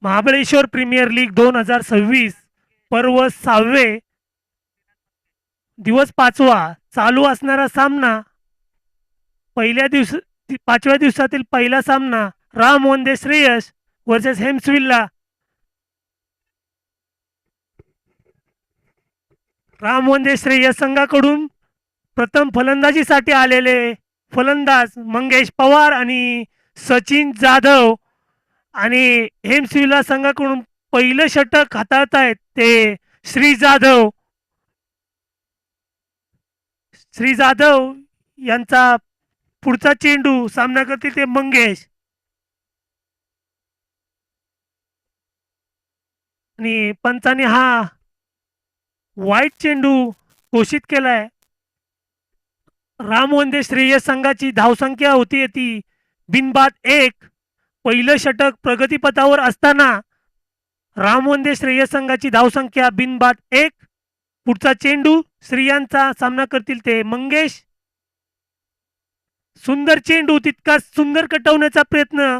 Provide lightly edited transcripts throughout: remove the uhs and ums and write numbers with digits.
Mahabaleshwar premier league 2026 पर्व 6वे दिवस 5वा चालू असणारा सामना पहिल्या दिवस 5व्या दिवसातील पहिला सामना राम वंदे श्रेयस वर्सेस हेम्सविल्ला. राम वंदे श्रेयस संघाकडून प्रथम फलंदाजीसाठी आलेले फलंदाज मंगेश पवार आणि सचिन जाधव आणि हेम्सविल्ला संघाकडून पहिलं षटक हाताळतायत ते श्री जाधव यांचा पुढचा चेंडू सामना करतील ते मंगेश आणि पंचाने हा वाईट चेंडू घोषित केलाय. राम वंदे श्रेयस संघाची धावसंख्या होती ती बिनबाद 1. पहिलं षटक प्रगतीपथावर असताना राम वंदे श्रेयस संघाची धावसंख्या बिनबाद 1. पुढचा चेंडू श्रेयांचा सामना करतील ते मंगेश. सुंदर चेंडू तितका सुंदर कटवण्याचा प्रयत्न.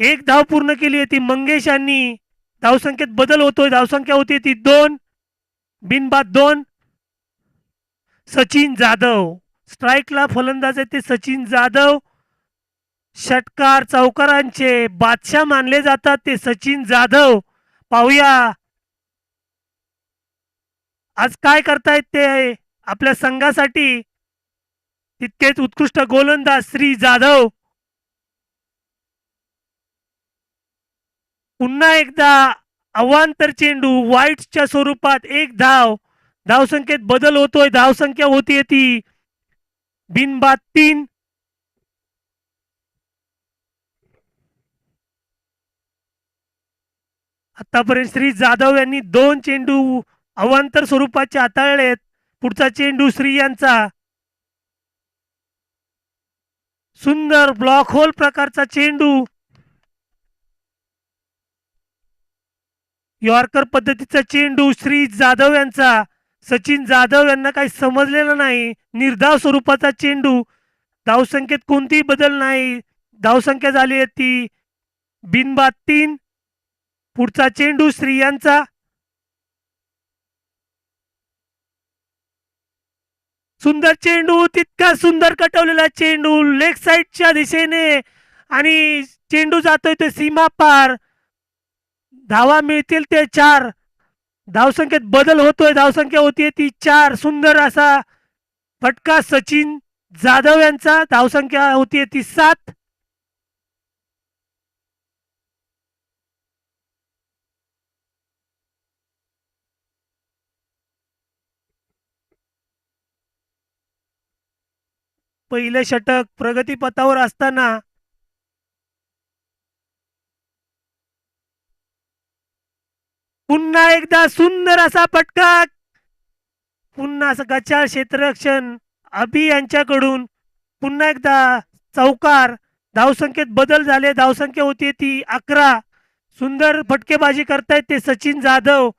एक धाव पूर्ण केली होती मंगेश यांनी. धावसंख्येत बदल होतोय. धावसंख्या होती ती 2. बिनबाद 2. सचिन जाधव स्ट्राईकला फलंदाज आहे ते सचिन जाधव. षटकार चौकारांचे बादशाह मानले जातात ते सचिन जाधव. पाहूया आज काय करतायत ते आपल्या संघासाठी. तितकेच उत्कृष्ट गोलंदाज श्री जाधव. पुन्हा एकदा अवांतर चेंडू वाईट्सच्या स्वरूपात 1 धाव. धावसंख्येत बदल होतोय. धावसंख्या होती ती बिनबाद 3. आतापर्यंत श्री जाधव यांनी 2 चेंडू अवांतर स्वरूपाचे हाताळलेत. पुढचा चेंडू श्री यांचा. सुंदर ब्लॉक होल प्रकारचा चेंडू. यॉर्कर पद्धतीचा चेंडू श्री जाधव यांचा. सचिन जाधव यांना काही समजलेलं नाही. निर्धाव स्वरूपाचा चेंडू. धावसंख्येत कोणतीही बदल नाही. धावसंख्या झाली आहे ती बिनबाद 3. पुढचा चेंडू श्री यांचा. सुंदर चेंडू. तितका सुंदर कटवलेला चेंडू लेग साईडच्या दिशेने आणि चेंडू जातोय ते सीमा पार. धावा मिळतील ते 4. धावसंख्येत बदल होतोय. धावसंख्या होतीये ती 4. सुंदर असा फटका सचिन जाधव यांचा. धावसंख्या होतीये ती 7. पहिलं षटक प्रगतीपथावर असताना पुन्हा एकदा सुंदर असा फटका. पुन्हा असं गचाळ क्षेत्ररक्षण अभि यांच्याकडून. पुन्हा एकदा चौकार. धावसंख्येत बदल झाले. धावसंख्या होती ती 11. सुंदर फटकेबाजी करतायत ते सचिन जाधव.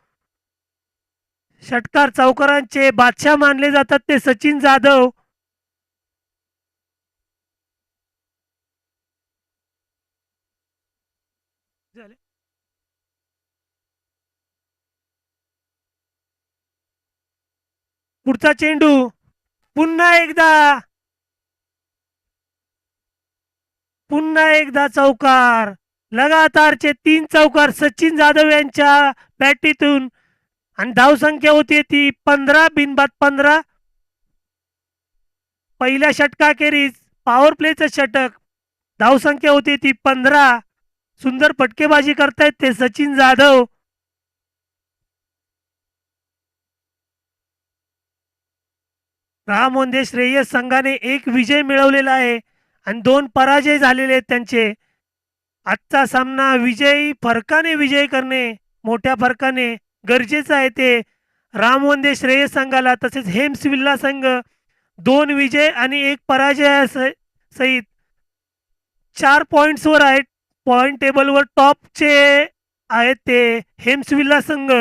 षटकार चौकारांचे बादशाह मानले जातात ते सचिन जाधव. पुढचा चेंडू. पुन्हा एकदा चौकार. लगातारचे 3 चौकार सचिन जाधव यांच्या बॅटीतून आणि धावसंख्या होती ती 15. बिनबाद 15. पहिल्या षटकाखेरीज पॉवर प्लेचं षटक. धावसंख्या होती ती 15. सुंदर फटकेबाजी करतायत ते सचिन जाधव. राम वंदे श्रेयस संघाने 1 विजय मिळवलेला आहे आणि 2 पराजय झालेले आहेत त्यांचे. आजचा सामना फरकाने विजय करणे, मोठ्या फरकाने गरजेचं आहे ते राम वंदे श्रेयस संघाला. तसेच हेम्सविल्ला संघ 2 विजय आणि 1 पराजय सहित 4 पॉइंट्सवर आहेत. पॉइंट टेबलवर टॉपचे आहेत ते हेम्सविल्ला संघ.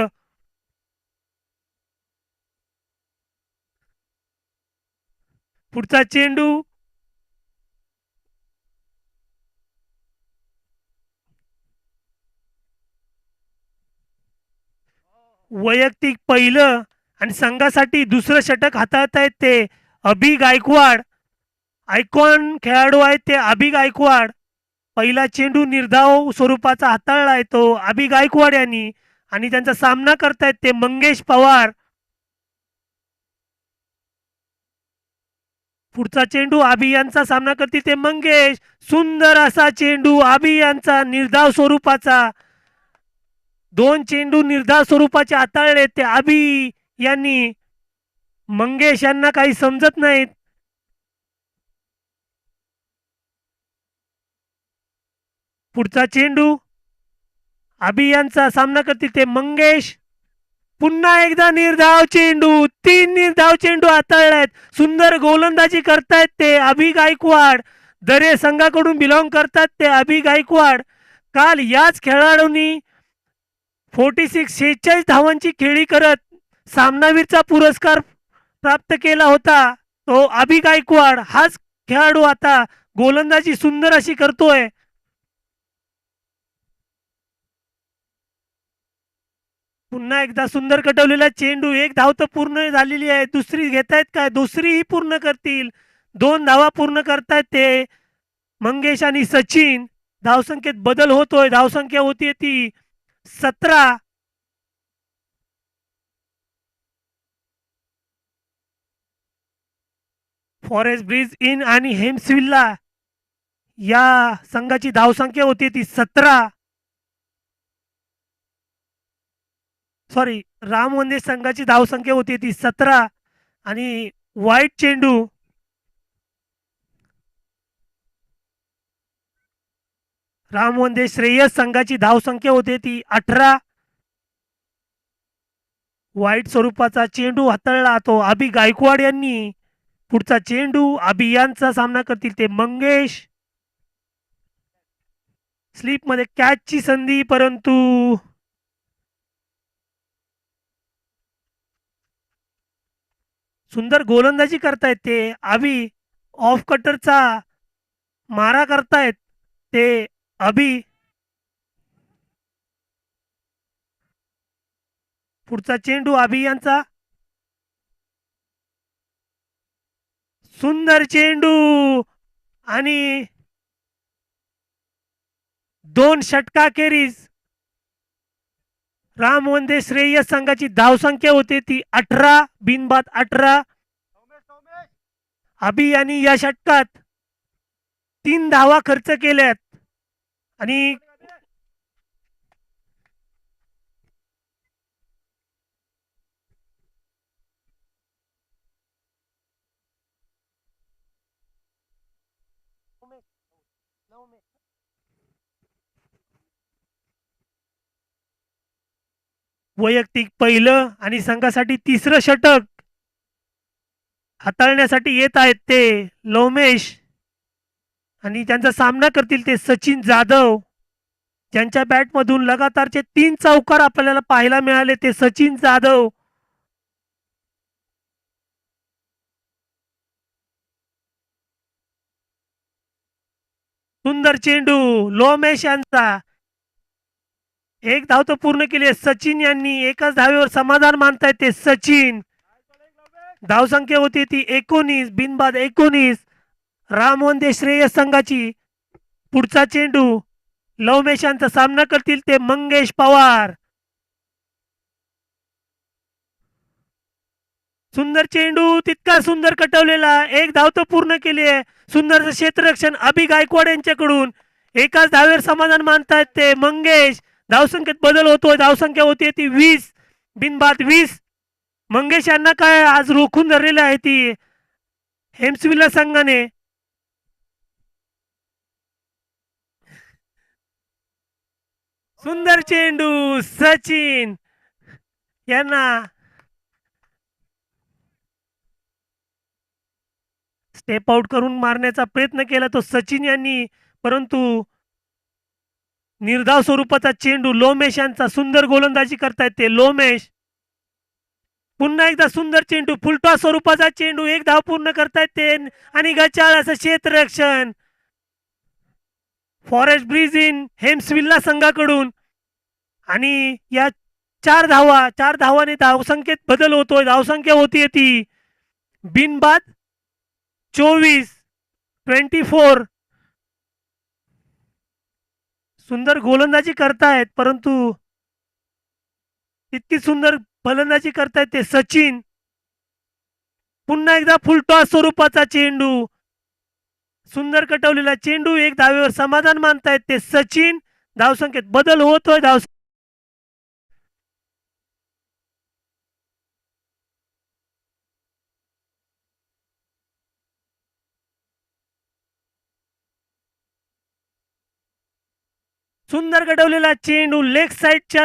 पुढचा चेंडू. वैयक्तिक पहिलं आणि संघासाठी दुसरं षटक हाताळतायत ते अभि गायकवाड. आयकॉन खेळाडू आहेत ते अभि गायकवाड. पहिला चेंडू निर्धाव स्वरूपाचा हाताळलाय तो अभि गायकवाड यांनी आणि त्यांचा सामना करतायत ते मंगेश पवार. पुढचा चेंडू अभि यांचा सामना करतील ते मंगेश. सुंदर असा चेंडू अभि यांचा निर्धाव स्वरूपाचा. दोन चेंडू निर्धाव स्वरूपाचे हाताळले ते अभि यांनी. मंगेश यांना काही समजत नाहीत. पुढचा चेंडू अभि यांचा सामना करतील ते मंगेश. पुन्हा एकदा निर्धाव चेंडू. 3 निर्धाव चेंडू हाताळलेत. सुंदर गोलंदाजी करतायत ते अभि गायकवाड. दरे संघाकडून बिलॉंग करतात ते अभि गायकवाड. काल याच खेळाडूंनी 46 धावांची खेळी करत सामनावीरचा पुरस्कार प्राप्त केला होता. तो अभि गायकवाड हाच खेळाडू आता गोलंदाजी सुंदर अशी करतोय. पुन्हा एकदा सुंदर कटवलेला चेंडू. एक धाव तर पूर्ण झालेली आहे. दुसरी घेतायत काय? दुसरीही पूर्ण करतील. 2 धावा पूर्ण करतायत ते मंगेश आणि सचिन. धावसंख्येत बदल होतोय. धावसंख्या होती ती 17. फॉरेस्ट ब्रिज इन आणि हेम्सविल्ला या संघाची धावसंख्या होती ती 17. सॉरी, राम मंदिर संघाची धावसंख्या होती ती 17 आणि वाईट चेंडू. राम मंदिर श्रेयस संघाची धावसंख्या होती ती 18. वाईट स्वरूपाचा चेंडू हाताळला तो अभि गायकवाड यांनी. पुढचा चेंडू अभि यांचा सामना करतील ते मंगेश. स्लिप मध्ये कॅचची संधी, परंतु सुंदर गोलंदाजी करतायत ते अभि. ऑफ कटरचा मारा करतायत ते अभि. पुढचा चेंडू अभि यांचा. सुंदर चेंडू आणि 2 षटकाखेरीज राम वंदे श्रेयस संघाची धावसंख्या होती ती 18. बिनबाद 18. अभि यांनी या षटकात 3 धावा खर्च केल्यात आणि वैयक्तिक पहिलं आणि संघासाठी तिसरं षटक हाताळण्यासाठी येत आहेत ते लोमेश आणि त्यांचा सामना करतील ते सचिन जाधव. ज्यांच्या बॅटमधून लगातारचे 3 चौकार आपल्याला पाहायला मिळाले ते सचिन जाधव. सुंदर चेंडू लोमेश यांचा. 1 धाव तर पूर्ण केली आहे सचिन यांनी. एकाच धावेवर समाधान मानतायत ते सचिन. धावसंख्या होती ती 19. बिनबाद 19 रामवंदे श्रेयस संघाची. पुढचा चेंडू लोमेश यांचा सामना करतील ते मंगेश पवार. सुंदर चेंडू तितका सुंदर कटवलेला. 1 धाव तर पूर्ण केली आहे. सुंदर क्षेत्ररक्षण अभि गायकवाड यांच्याकडून. एकाच धावेवर समाधान मानतायत ते मंगेश. धावसंख्येत बदल होतोय. धावसंख्या होती ती 20. बिनबाद 20. मंगेश यांना काय आज रोखून धरलेली आहे ती हेम्सविल्ला संघाने. सुंदर चेंडू सचिन यांना. स्टेप आउट करून मारण्याचा प्रयत्न केला तो सचिन यांनी, परंतु निर्धाव स्वरूपाचा चेंडू लोमेश यांचा. सुंदर गोलंदाजी करतायत ते लोमेश. पुन्हा एकदा सुंदर चेंडू फुलटॉस स्वरूपाचा चेंडू. 1 धाव पूर्ण करतायत ते आणि गचाळ असं क्षेत्ररक्षण फॉरेस्ट ब्रिज इन हेम्सविल्ला संघाकडून. आणि या चार धावाने धावसंख्येत बदल होतोय. धावसंख्या होतीये ती बिनबाद 24 सुंदर गोलंदाजी करतायत, परंतु इतकी सुंदर फलंदाजी करतायत ते सचिन. पुन्हा एकदा फुलटॉस स्वरूपाचा चेंडू, सुंदर कटवलेला चेंडू, एक धावेवर समाधान मानतायत ते सचिन. धावसंख्येत बदल होतोय. सुंदर कटवलेला चेंडू लेग साइडच्या,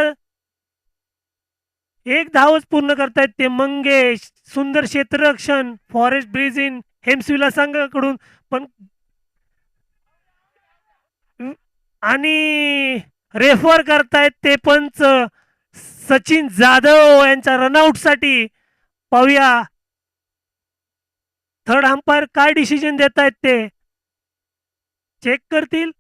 एक धावच पूर्ण करतायत ते मंगेश. सुंदर क्षेत्ररक्षण फॉरेस्ट ब्रिज इन हेम्सविला संघाकडून, पण आणि रेफर करतायत ते पंच सचिन जाधव यांच्या रनआउट साठी. पाहूया थर्ड अंपायर काय डिसिजन देत आहेत ते चेक करतील.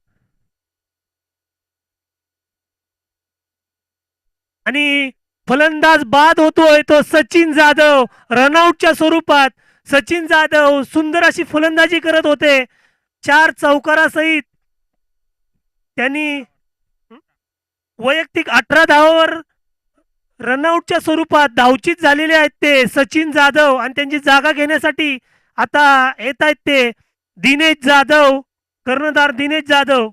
आणि फलंदाज बाद होतोय तो सचिन जाधव रनआउटच्या स्वरूपात. सचिन जाधव सुंदर अशी फलंदाजी करत होते, 4 चौकारासहित त्यांनी वैयक्तिक 18 धावावर रनआउटच्या स्वरूपात धावचीत झालेले आहेत ते सचिन जाधव. आणि त्यांची जागा घेण्यासाठी आता येत आहेत ते दिनेश जाधव, कर्णधार Dinesh Jadhav.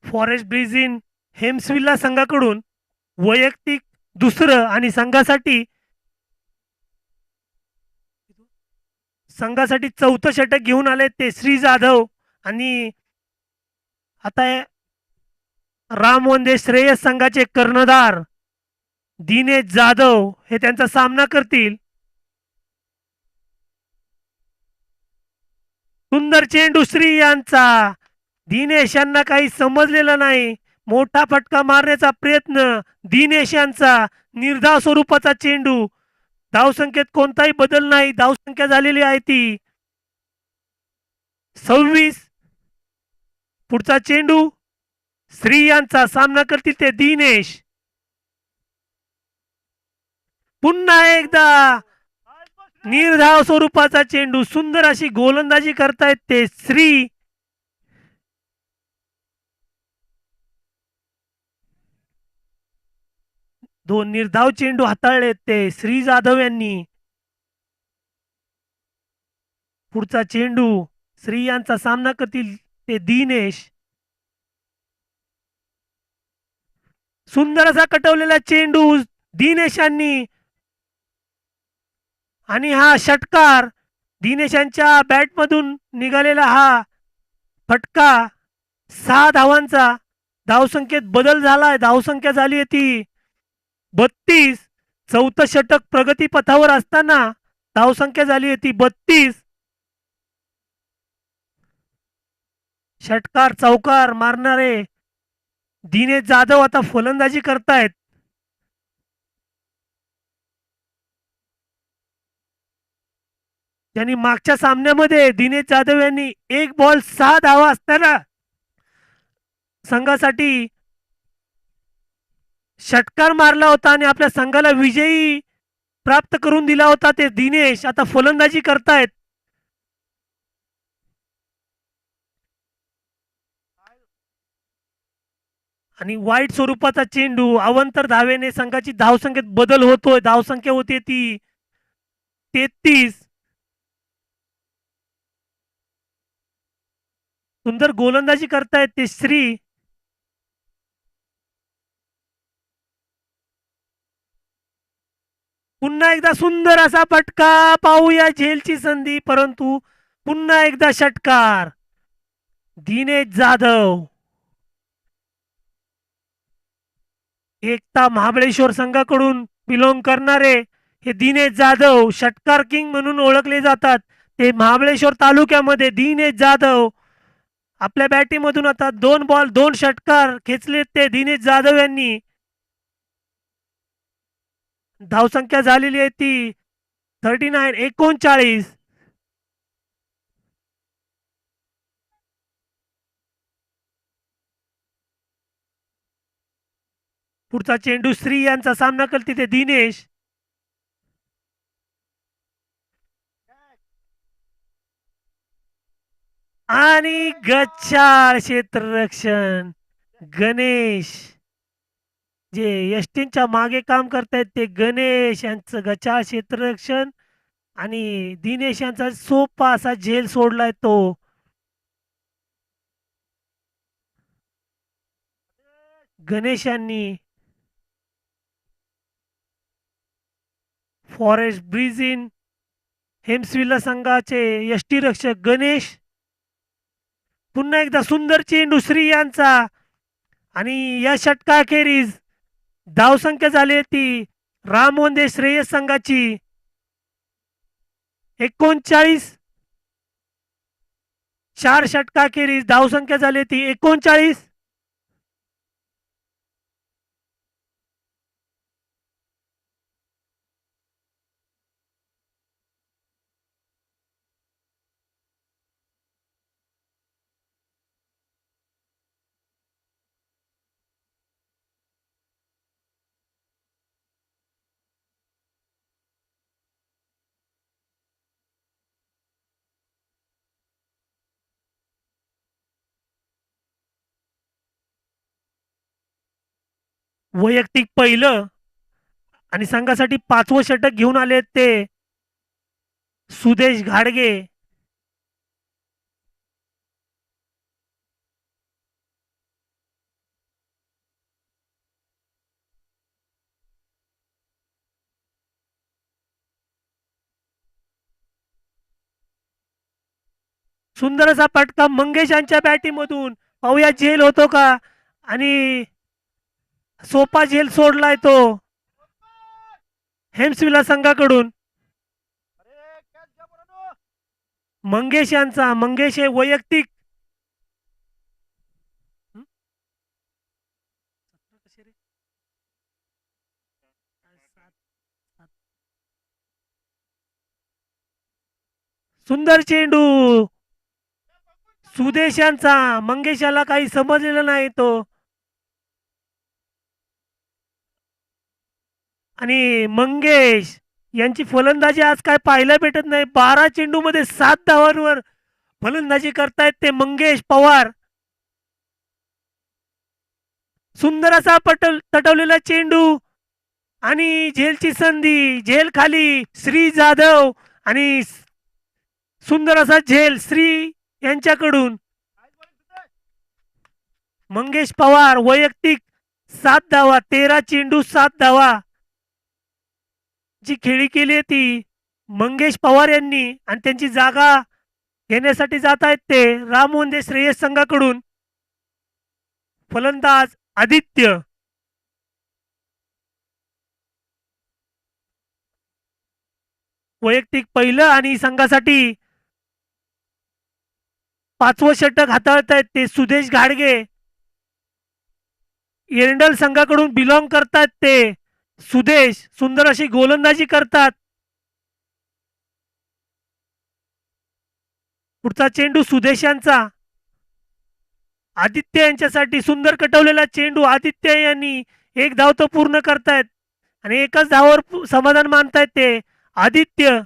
Forest bridge in हेम्सविला संघाकडून वैयक्तिक दुसरं आणि संघासाठी चौथं षटक घेऊन आले ते श्री जाधव. आणि आता राम वंदे श्रेयस संघाचे कर्णधार दिनेश जाधव हे त्यांचा सामना करतील. सुंदर चेंडू श्री यांचा, दिनेश यांना काही समजलेलं नाही, मोठा फटका मारण्याचा प्रयत्न दिनेश यांचा. निर्धाव स्वरूपाचा चेंडू, धावसंख्येत कोणताही बदल नाही, धावसंख्या झालेली आहे ती 26. पुढचा चेंडू श्री यांचा, सामना करतील ते दिनेश. पुन्हा एकदा निर्धाव स्वरूपाचा चेंडू, सुंदर अशी गोलंदाजी करतायत ते श्री. दोन निर्धाव चेंडू हाताळलेत ते श्री जाधव यांनी. पुढचा चेंडू श्री यांचा, सामना करतील ते दिनेश. सुंदर असा कटवलेला चेंडू दिनेश यांनी, आणि हा षटकार दिनेशांच्या बॅटमधून निघालेला हा फटका 6 धावांचा. धावसंख्येत बदल झालाय, धावसंख्या झाली आहे ती 32. चौथं षटक प्रगतीपथावर असताना धावसंख्या झाली होती 32. षटकार चौकार मारणारे दिनेश जाधव आता फलंदाजी करतायत. त्यांनी मागच्या सामन्यामध्ये दिनेश जाधव यांनी 1 बॉल 6 धावा असताना संघासाठी षटकार मारला होता आणि आपल्या संघाला विजयी प्राप्त करून दिला होता. ते दिनेश आता फलंदाजी करतायत. आणि वाईट स्वरूपाचा चेंडू अवंतर धावेने संघाची धावसंख्येत बदल होतोय. धावसंख्या होते ती 33. सुंदर गोलंदाजी करतायत ते श्री. पुन्हा एकदा सुंदर असा फटका, पाहूया झेलची संधी, परंतु पुन्हा एकदा षटकार. दिनेश जाधव एकता महाबळेश्वर संघाकडून बिलॉंग करणारे हे दिनेश जाधव षटकार किंग म्हणून ओळखले जातात. ते महाबळेश्वर तालुक्यामध्ये दिनेश जाधव आपल्या बॅटिंगमधून आता 2 बॉल 2 षटकार खेचले. ते दिनेश जाधव यांनी धावसंख्या झालेली आहे ती 39. पुढचा चेंडू श्री यांचा सामना करते ते दिनेश. आणि गच्चाळ क्षेत्ररक्षण गणेश, जे यष्टींच्या मागे काम करतायत ते गणेश यांचं गच्चाळ क्षेत्ररक्षण आणि दिनेश यांचा सोपा असा झेल सोडलाय तो. गणेश यांनी फॉरेस्ट ब्रिज इन हेम्सविला संघाचे यष्टीरक्षक गणेश. पुन्हा एकदा सुंदर चेंडू श्री यांचा आणि या षटकाखेरीज धावसंख्या झाली ती रामवंदे श्रेयस संघाची 39. 4 षटकाखेरीज धावसंख्या झाली ती 39. वैयक्तिक पहिलं आणि संघासाठी 5वं षटक घेऊन आले ते सुदेश घाडगे. सुंदर असा फटका मंगेश यांच्या बॅटिंग मधून, पाहूया झेल होतो का, आणि सोपा झेल सोडलाय तो हेम्सविला संघाकडून. मंगेश यांचा, मंगेश हे वैयक्तिक सुंदर चेंडू सुदेश यांचा, मंगेशाला काही समजलेलं नाही तो, आणि मंगेश यांची फलंदाजी आज काय पाहायला भेटत नाही. 12 चेंडू मध्ये 7 धावांवर फलंदाजी करतायत ते मंगेश पवार. सुंदर असा तटवलेला चेंडू आणि झेलची संधी, झेल खाली श्री जाधव आणि सुंदर असा झेल श्री यांच्याकडून. मंगेश पवार वैयक्तिक 7 धावा, 13 चेंडू 7 धावा जी खेळी केली ती मंगेश पवार यांनी, आणि त्यांची जागा घेण्यासाठी जात आहेत ते रामवंदे श्रेयस संघाकडून फलंदाज आदित्य. वैयक्तिक पहिलं आणि संघासाठी 5वं षटक हाताळतायत ते सुदेश घाडगे. एरंडल संघाकडून बिलॉंग करतात ते सुदेश. सुंदर अशी गोलंदाजी करतात. पुढचा चेंडू सुदेश यांचा. आदित्य यांच्यासाठी सुंदर कटवलेला चेंडू. आदित्य यांनी एक धाव तो पूर्ण करतायत आणि एकाच धावावर समाधान मानतायत ते आदित्य.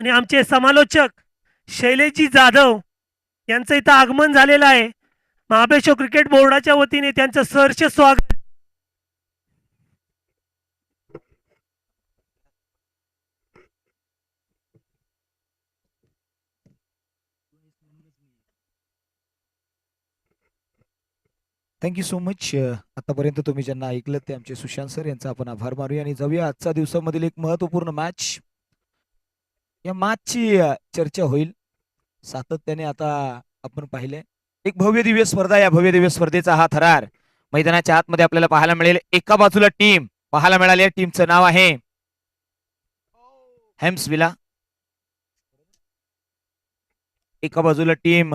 आणि आमचे समालोचक शैलेशजी जाधव यांचं इथं आगमन झालेलं आहे. महाबळेश्वर क्रिकेट बोर्डाच्या वतीने त्यांचं सहर्ष स्वागत. Thank you so much. आतापर्यंत तुम्ही ज्यांना ऐकलं ते आमचे सुशांत सर यांचा आपण आभार मानूया आणि जाऊया आजच्या दिवसामधील एक महत्वपूर्ण मॅच. या मॅचची चर्चा होईल सातत्याने. आता आपण पाहिले एक भव्य दिव्य स्पर्धा. या भव्य दिव्य स्पर्धेचा हा थरार मैदानाच्या आतमध्ये आपल्याला पाहायला मिळेल. एका बाजूला टीम पाहायला मिळाली. टीमचं नाव आहे हेम्सविला. एका बाजूला टीम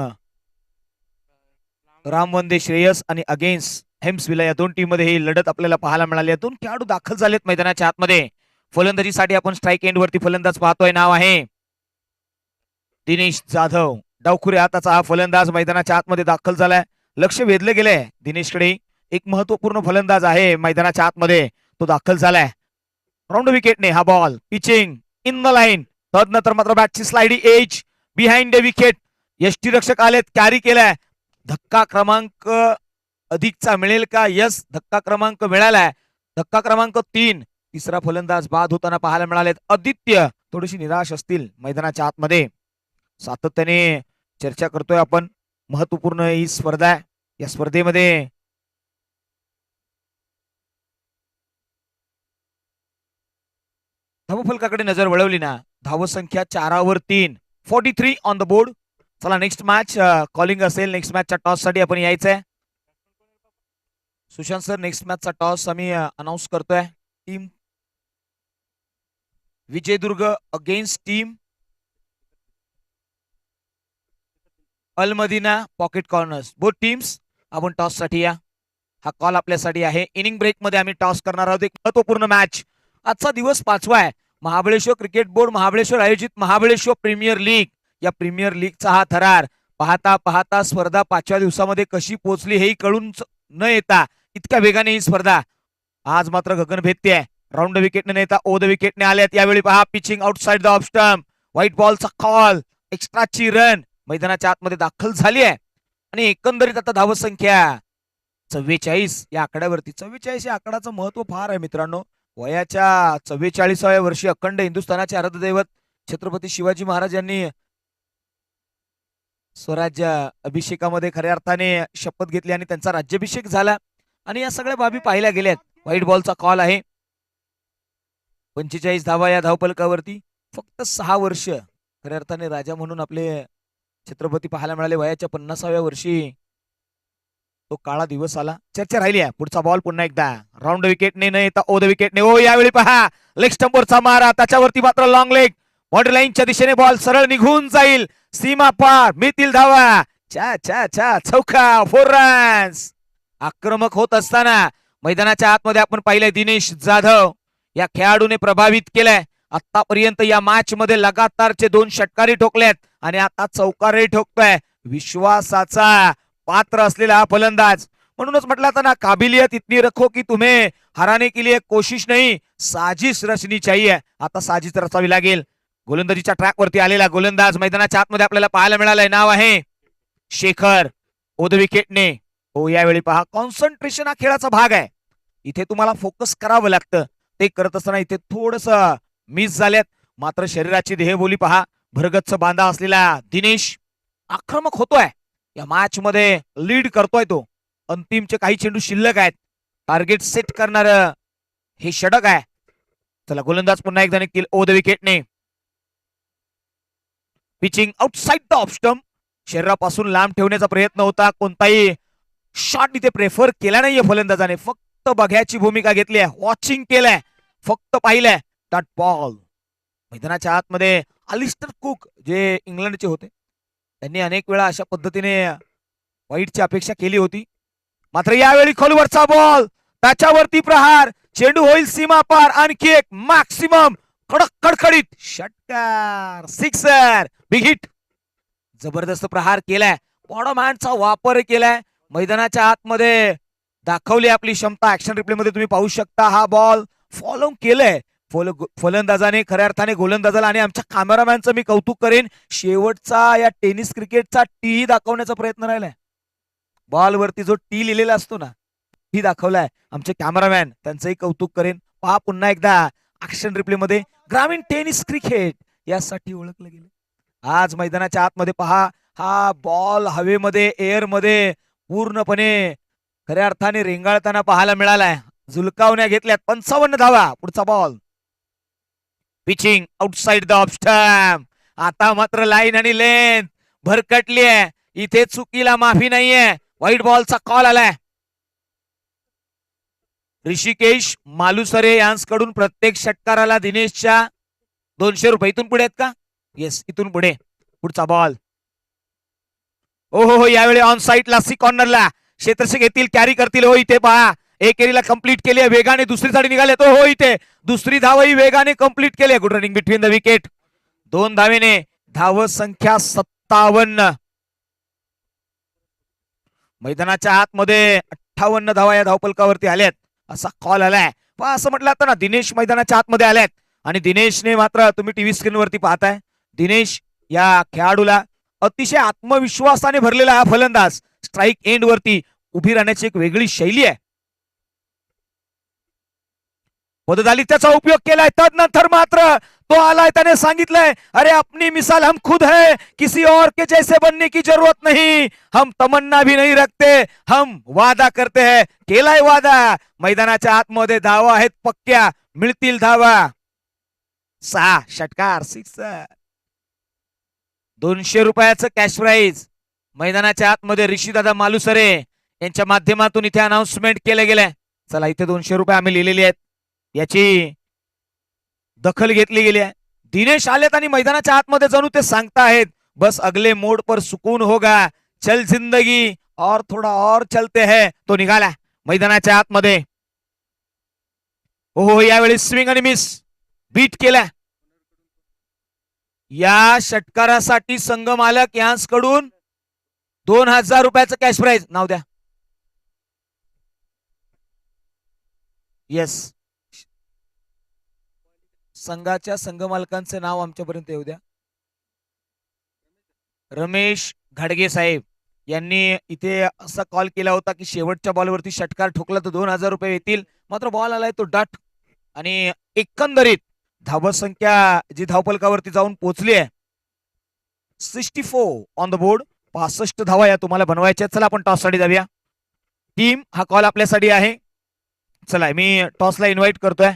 रामवंदे श्रेयस आणि अगेन्स्ट हेम्सविला या दोन टीम मध्ये ही लढत आपल्याला पाहायला मिळाली. दोन खेळाडू दाखल झालेत मैदानाच्या आतमध्ये. फलंदाजीसाठी आपण स्ट्राईक एंड वरती फलंदाज पाहतोय. नाव आहे दिनेश जाधव. डावखुरे हाताचा हा फलंदाज मैदानाच्या आतमध्ये दाखल झालाय. लक्ष वेधलं गेलंय दिनेशकडे. एक महत्वपूर्ण फलंदाज आहे मैदानाच्या आतमध्ये, तो दाखल झालाय. राऊंड विकेटने हा ball pitching in the line. तदनंतर मात्र बॅटची sliding edge behind the wicket. यष्टीरक्षक आलेत, कॅरी केलाय. धक्का क्रमांक अधिकचा मिळेल का? यस, धक्का क्रमांक मिळालाय. धक्का क्रमांक 3. तिसरा फलंदाज बाद होताना पाहायला मिळालेत. आदित्य थोडीशी निराश असतील मैदानाच्या आतमध्ये. सातत्याने चर्चा करतोय आपण. महत्वपूर्ण ही स्पर्धा आहे. या स्पर्धेमध्ये धावफलकाकडे नजर वळवली ना, धावसंख्या 4 वर 3, 43 ऑन द बोर्ड. चला नेक्स्ट मॅच कॉलिंग असेल. नेक्स्ट मॅचच्या टॉस साठी आपण यायचंय. सुशांत सर, नेक्स्ट मॅचचा टॉस आम्ही अनाऊन्स करतोय. Team Vijaydurg against team Al Madina pocket corners. Both teams आपण टॉस साठी या. हा कॉल आपल्यासाठी आहे. इनिंग ब्रेक मध्ये आम्ही टॉस करणार आहोत. एक महत्वपूर्ण मॅच. आजचा दिवस 5वा आहे. महाबळेश्वर क्रिकेट बोर्ड महाबळेश्वर आयोजित महाबळेश्वर प्रीमियर लीग. या प्रीमियर लीगचा हा थरार पाहता पाहता स्पर्धा 5व्या दिवसामध्ये कशी पोहोचली हेही कळून न येता इतक्या वेगाने ही स्पर्धा आज मात्र गगनभेदती आहे. राऊंड विकेटने नेता ओ द विकेटने आल्यात. यावेळी पहा pitching outside the off stump. White बॉलचा कॉल. एक्स्ट्राची रन मैदानाच्या आतमध्ये दाखल झाली आहे. आणि एकंदरीत आता धावसंख्या 44 या आकड्यावरती. 44 या आकड्याचं महत्व फार आहे मित्रांनो. वयाच्या 44व्या वर्षी अखंड हिंदुस्थानाचे आराध्यदैवत छत्रपती शिवाजी महाराज यांनी स्वराज्य अभिषेकामध्ये खऱ्या अर्थाने शपथ घेतली आणि त्यांचा राज्याभिषेक झाला. आणि या सगळ्या बाबी पाहिल्या गेल्यात. व्हाईट बॉलचा कॉल आहे. 45 धावा या धावफलकावरती. फक्त 6 वर्ष खऱ्या अर्थाने राजा म्हणून आपले छत्रपती पाहायला मिळाले. वयाच्या 50व्या वर्षी तो काळा दिवस आला. चर्चा राहिली आहे. पुढचा बॉल पुन्हा एकदा राऊंड विकेटने न येता ओ द विकेटने. ओ यावेळी पहा लेग स्टंपवरचा मारा. त्याच्यावरती मात्र लॉंग लेग. बाउंड्री लाईनच्या दिशेने बॉल सरळ निघून जाईल. सीमा पार मिळतील धावा. चा चा चा चौका. 4 रन्स. आक्रमक होत असताना मैदानाच्या आतमध्ये आपण पाहिलंय दिनेश जाधव या खेळाडूने प्रभावित केलंय. आतापर्यंत या मॅच मध्ये लगातारचे 2 षटकारी ठोकलेत आणि आता चौकारही ठोकतोय. विश्वासाचा पात्र असलेला हा फलंदाज. म्हणूनच म्हटलं आता ना, काबिलियत इतनी रखो की तुम्हें हराने के लिए कोशिश नहीं साजिश रचनी चाहिए. आता साजिश रचावी लागेल. गोलंदाजीच्या ट्रॅक वरती आलेला गोलंदाज मैदानाच्या आतमध्ये आपल्याला पाहायला मिळालंय. नाव आहे शेखर. ओ द विकेटने. हो यावेळी पहा कॉन्सन्ट्रेशन हा खेळाचा भाग आहे. इथे तुम्हाला फोकस करावं लागतं. ते करत असताना इथे थोडस मिस झाल्यात. मात्र शरीराची देहबोली पहा. भरगच्च बांधा असलेला दिनेश आक्रमक होतोय. या मॅच मध्ये लीड करतोय तो. अंतिमचे काही चेंडू शिल्लक आहेत. टार्गेट सेट करणार हे षटक आहे. चला गोलंदाज पुन्हा एकदा निघतील ओ द विकेटने. Pitching outside the off stump. शरीरापासून लांब ठेवण्याचा प्रयत्न होता. कोणताही शॉट इथे प्रेफर केला नाहीये फलंदाजाने. फक्त बघ्याची भूमिका घेतली आहे, वॉचिंग केलंय, फक्त पाहिलंय. Dot ball. मैदानाच्या आतमध्ये अलिस्टर कुक जे इंग्लंडचे होते, त्यांनी अनेक वेळा अशा पद्धतीने वाईटची अपेक्षा केली होती. मात्र यावेळी खोलवरचा बॉल, त्याच्यावरती प्रहार, चेंडू होईल सीमा पार. आणखी एक मॅक्सिमम कडक कडकडीत षटकार, सिक्सर, बिग हिट. जबरदस्त प्रहार केलाय, बॉडमहॅनचा वापर केलाय. मैदानाच्या आतमध्ये दाखवली आपली क्षमता. ऍक्शन रिप्ले मध्ये तुम्ही पाहू शकता. हा बॉल फॉलो केलंय फलंदाजाने, खऱ्या अर्थाने गोलंदाजाला. आणि आमच्या कॅमेरामॅनचं मी कौतुक करेन, शेवटचा या टेनिस क्रिकेटचा टी दाखवण्याचा प्रयत्न राहिलाय. बॉलवरती जो टी लिहिलेला असतो ना, टी दाखवलाय आमचे कॅमेरामॅन, त्यांचंही कौतुक करेन. पहा पुन्हा एकदा ऍक्शन रिप्ले मध्ये. ग्रामीण टेनिस क्रिकेट यासाठी ओळखलं गेलं. आज मैदानाच्या आतमध्ये पहा, हा बॉल हवेमध्ये, एअर मध्ये पूर्णपणे खऱ्या अर्थाने रेंगाळताना पाहायला मिळालाय. झुलकावण्या घेतल्यात. 55 धावा. पुढचा ball, pitching outside the off stump. आता मात्र लाईन आणि लेंथ भरकटली आहे. इथे चुकीला माफी नाहीये. व्हाईट बॉलचा कॉल आलाय. ऋषिकेश मालुसरे यांकडून प्रत्येक षटकाराला दिनेशच्या 200 रुपये. इथून पुढे आहेत का? येस, इथून पुढे. पुढचा बॉल, हो, यावेळी ऑन साईड ला, सी कॉर्नरला क्षेत्ररक्षक येतील, कॅरी करतील. हो, इथे पहा, एक एरीला कंप्लीट केली आहे वेगाने. दुसरी साठी निघाले तो. हो, इथे दुसरी धावही वेगाने कंप्लीट केली आहे. Good running between the wicket. 2 धावेने धाव संख्या 57. मैदानाच्या आतमध्ये 58 धावा या धावपलकावरती आल्यात असा कॉल आलाय. पण असं म्हटलं आता ना, दिनेश मैदानाच्या आतमध्ये आल्यात. आणि दिनेशने मात्र, तुम्ही टीव्ही स्क्रीनवरती पाहताय, दिनेश या खेळाडूला अतिशय आत्मविश्वासाने भरलेला हा फलंदाज. स्ट्राईक एंड वरती उभी राहण्याची एक वेगळी शैली आहे. पददालित्याचा उपयोग केलाय. तदनंतर मात्र तो आलाय, त्याने सांगितलंय, अरे अपनी मिसाल हम खुद है, किसी और के जैसे बनने की जरूरत नहीं, हम तमन्ना भी नहीं रखते, हम वादा करते हैं. केलाय वादा. मैदानाच्या आतमध्ये धावा आहेत पक्क्या, मिळतील धावा. 6 षटकार, सिक्सर. 200 रुपयाचं कॅश प्राइज मैदानाच्या आतमध्ये ऋषीदादा मालुसरे यांच्या माध्यमातून इथे अनाउन्समेंट केलं गेलंय. चला, इथे 200 रुपये आम्ही लिहिलेली आहेत, याची दखल घेतली गेली आहे. दिनेश आलेत आणि मैदानाच्या आतमध्ये जणू ते सांगताहेत, बस अगले मोड पर सुकून होगा, चल जिंदगी और थोड़ा और चलते हैं. तो निघाला मैदानाच्या आतमध्ये. हो, यावेळी स्विंग आणि मिस, बीट केला. या षटकारासाठी संघ मालक यांकडून 2000 रुपयाचं कॅश प्राइज. नाव द्या. येस, संघाच्या संघ मालकांचे नाव आमच्यापर्यंत येऊ द्या. रमेश घाडगे साहेब यांनी इथे असा कॉल केला होता की शेवटच्या बॉलवरती षटकार ठोकला तर 2000 रुपये येतील. मात्र बॉल आलाय तो डट. आणि एकंदरीत धावसंख्या जी धावपलकावरती जाऊन पोहोचली आहे 64 ऑन द बोर्ड. 65 धावा या तुम्हाला बनवायच्या. चला, आपण टॉस साठी जाऊया. टीम, हा कॉल आपल्यासाठी आहे. चला, मी टॉसला इन्व्हाइट करतोय.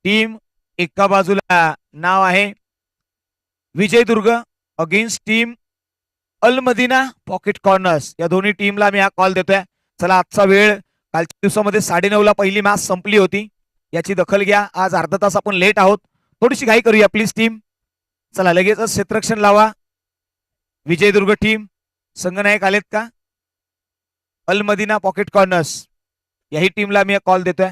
टीम एका बाजूला नाव आहे विजयदुर्ग अगेन्स्ट टीम अल मदीना पॉकेट कॉर्नर्स. या दोन्ही टीमला मी हा कॉल देतोय. चला, आजचा वेळ, कालच्या दिवसामध्ये 9:30ला पहिली मॅच संपली होती, याची दखल घ्या. आज अर्धा तास आपण लेट आहोत, थोडीशी घाई करूया प्लीज टीम. चला, लगेचच क्षेत्ररक्षण लावा. विजयदुर्ग टीम, संघनायक आलेत का? अल मदीना पॉकेट कॉर्नर्स, याही टीमला मी कॉल देतोय.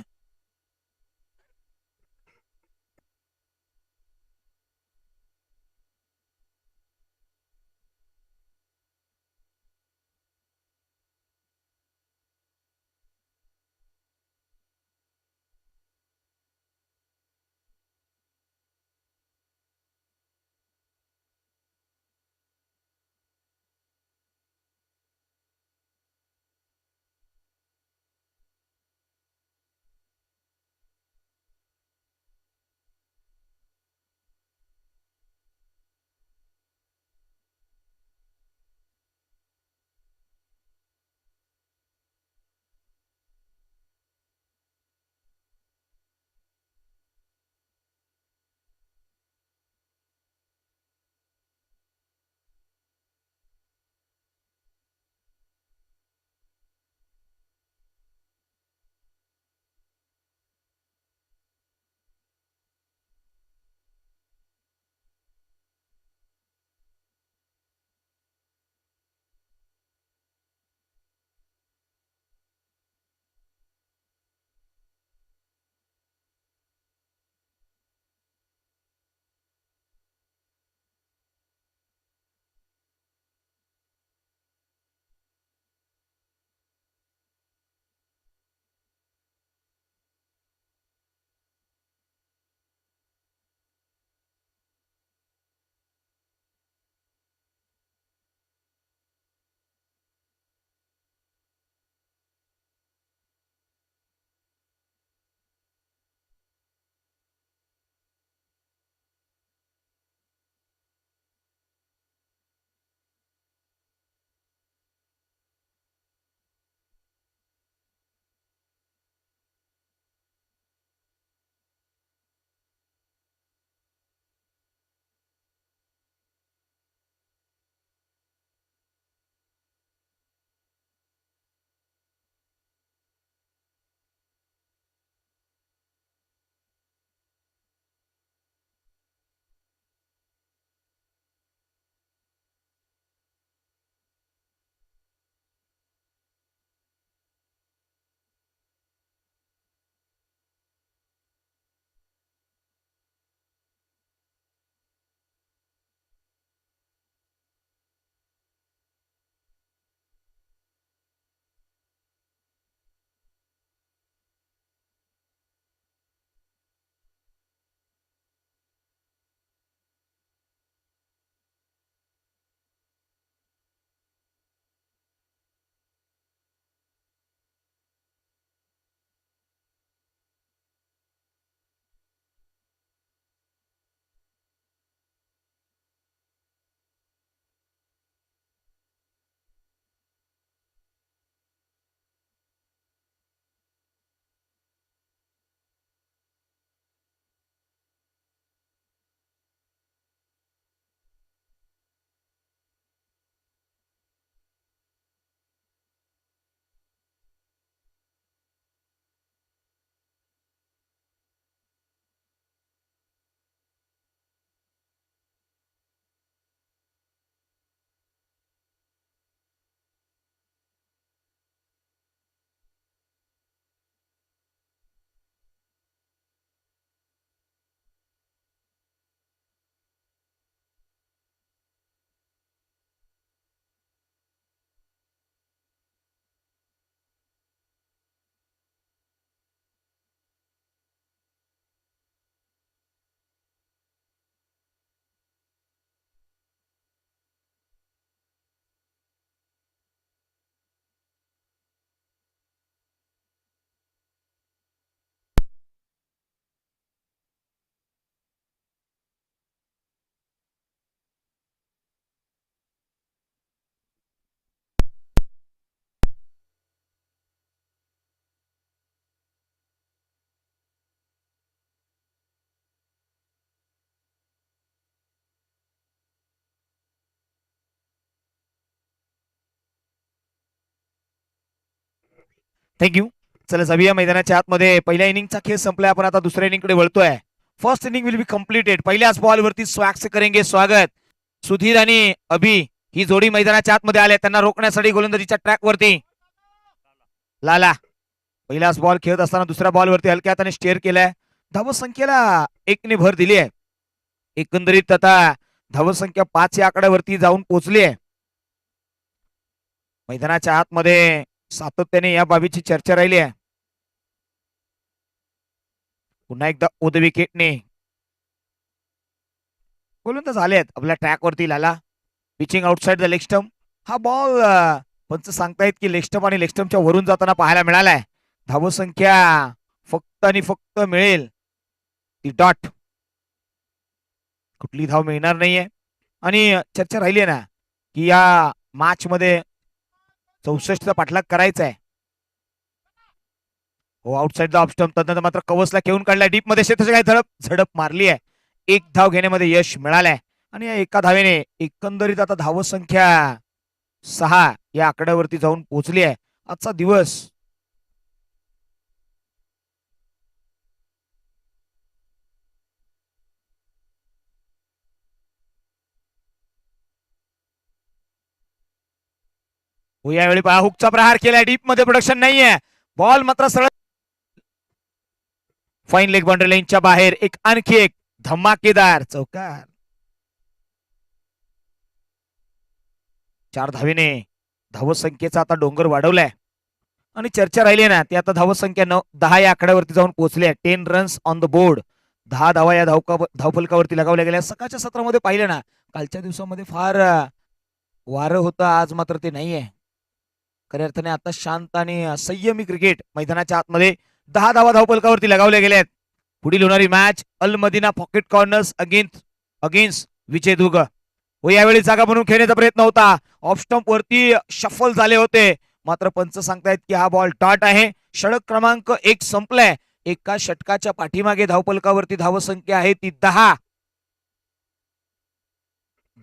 थँक्यू. चला जाऊया मैदानाच्या आतमध्ये. पहिल्या इनिंगचा खेळ संपलाय, आपण आता दुसऱ्या इनिंग कडे वळतोय. First inning will be completed. पहिल्याच बॉल वरती स्वॅग से करेंगे स्वागत. सुधीर आणि अभि ही जोडी मैदानाच्या आतमध्ये आल्या, त्यांना रोखण्यासाठी गोलंदाजीच्या ट्रॅक वरती लाला. पहिलाच बॉल खेळत असताना दुसऱ्या बॉल वरती हलक्या हाताने स्टेअर केलाय. धावसंख्येला 1 ने भर दिली आहे. एकंदरीत आता धावसंख्या 5 या आकड्यावरती जाऊन पोहोचली आहे. मैदानाच्या आतमध्ये सातत्याने या बाबीची चर्चा राहिली आहे. पुन्हा एकदा ओद विकेटने गोलंदाज आलेत आपल्या ट्रॅक वरती. Lala pitching outside the leg stump. हा बॉल पंच सांगतायत की लेग स्टंप आणि लेग स्टंपच्या वरून जाताना पाहायला मिळालाय. धावसंख्या फक्त आणि फक्त मिळेल ती डॉट. कुठली धाव मिळणार नाहीये. आणि चर्चा राहिली आहे ना की या मॅच मध्ये 64चा पाठलाग करायचा आहे. हो, आउटसाइड द ऑफ स्टंप. तदनंतर मात्र कवचला घेऊन काढलाय डीप मध्ये. शेताची काही झडप मारली आहे. 1 धाव घेण्यामध्ये यश मिळालंय. आणि या एका धावेने एकंदरीत आता धावसंख्या 6 या आकड्यावरती जाऊन पोहोचली आहे. आजचा दिवस हो, यावेळी पहा हुकचा प्रहार केलाय. डीप मध्ये प्रोडक्शन नाहीये. बॉल मात्र सरळ फाईन लेग बाउंड्री लाईनच्या बाहेर. एक आणखी एक धमाकेदार चौकार. 4 धावेने धावसंख्येचा आता डोंगर वाढवलाय. आणि चर्चा राहिली ना ती आता धावसंख्या 10 या आकड्यावरती जाऊन पोहोचली आहे. 10 रन्स ऑन द बोर्ड. 10 धावा या धावफलकावरती लगावल्या गेल्या. सकाळच्या सत्रामध्ये पाहिलं ना, कालच्या दिवसामध्ये फार वारं होतं, आज मात्र ते नाहीये. खऱ्या अर्थाने आता शांत आणि संयमी क्रिकेट मैदानाच्या आतमध्ये. 10 धावा धावफलकावरती लगावल्या गेल्या आहेत. पुढील होणारी मॅच अल मदिना पॉकेट कॉर्नर्स अगेन्स्ट विजय दुर्ग. व यावेळी जागा बनवून खेळण्याचा प्रयत्न होता. ऑफ स्टंप वरती शफल झाले होते, मात्र पंच सांगतायत की हा बॉल डॉट आहे. षटक क्रमांक 1 संपलाय. एका षटकाच्या पाठीमागे धावफलकावरती धावसंख्या आहे ती 10.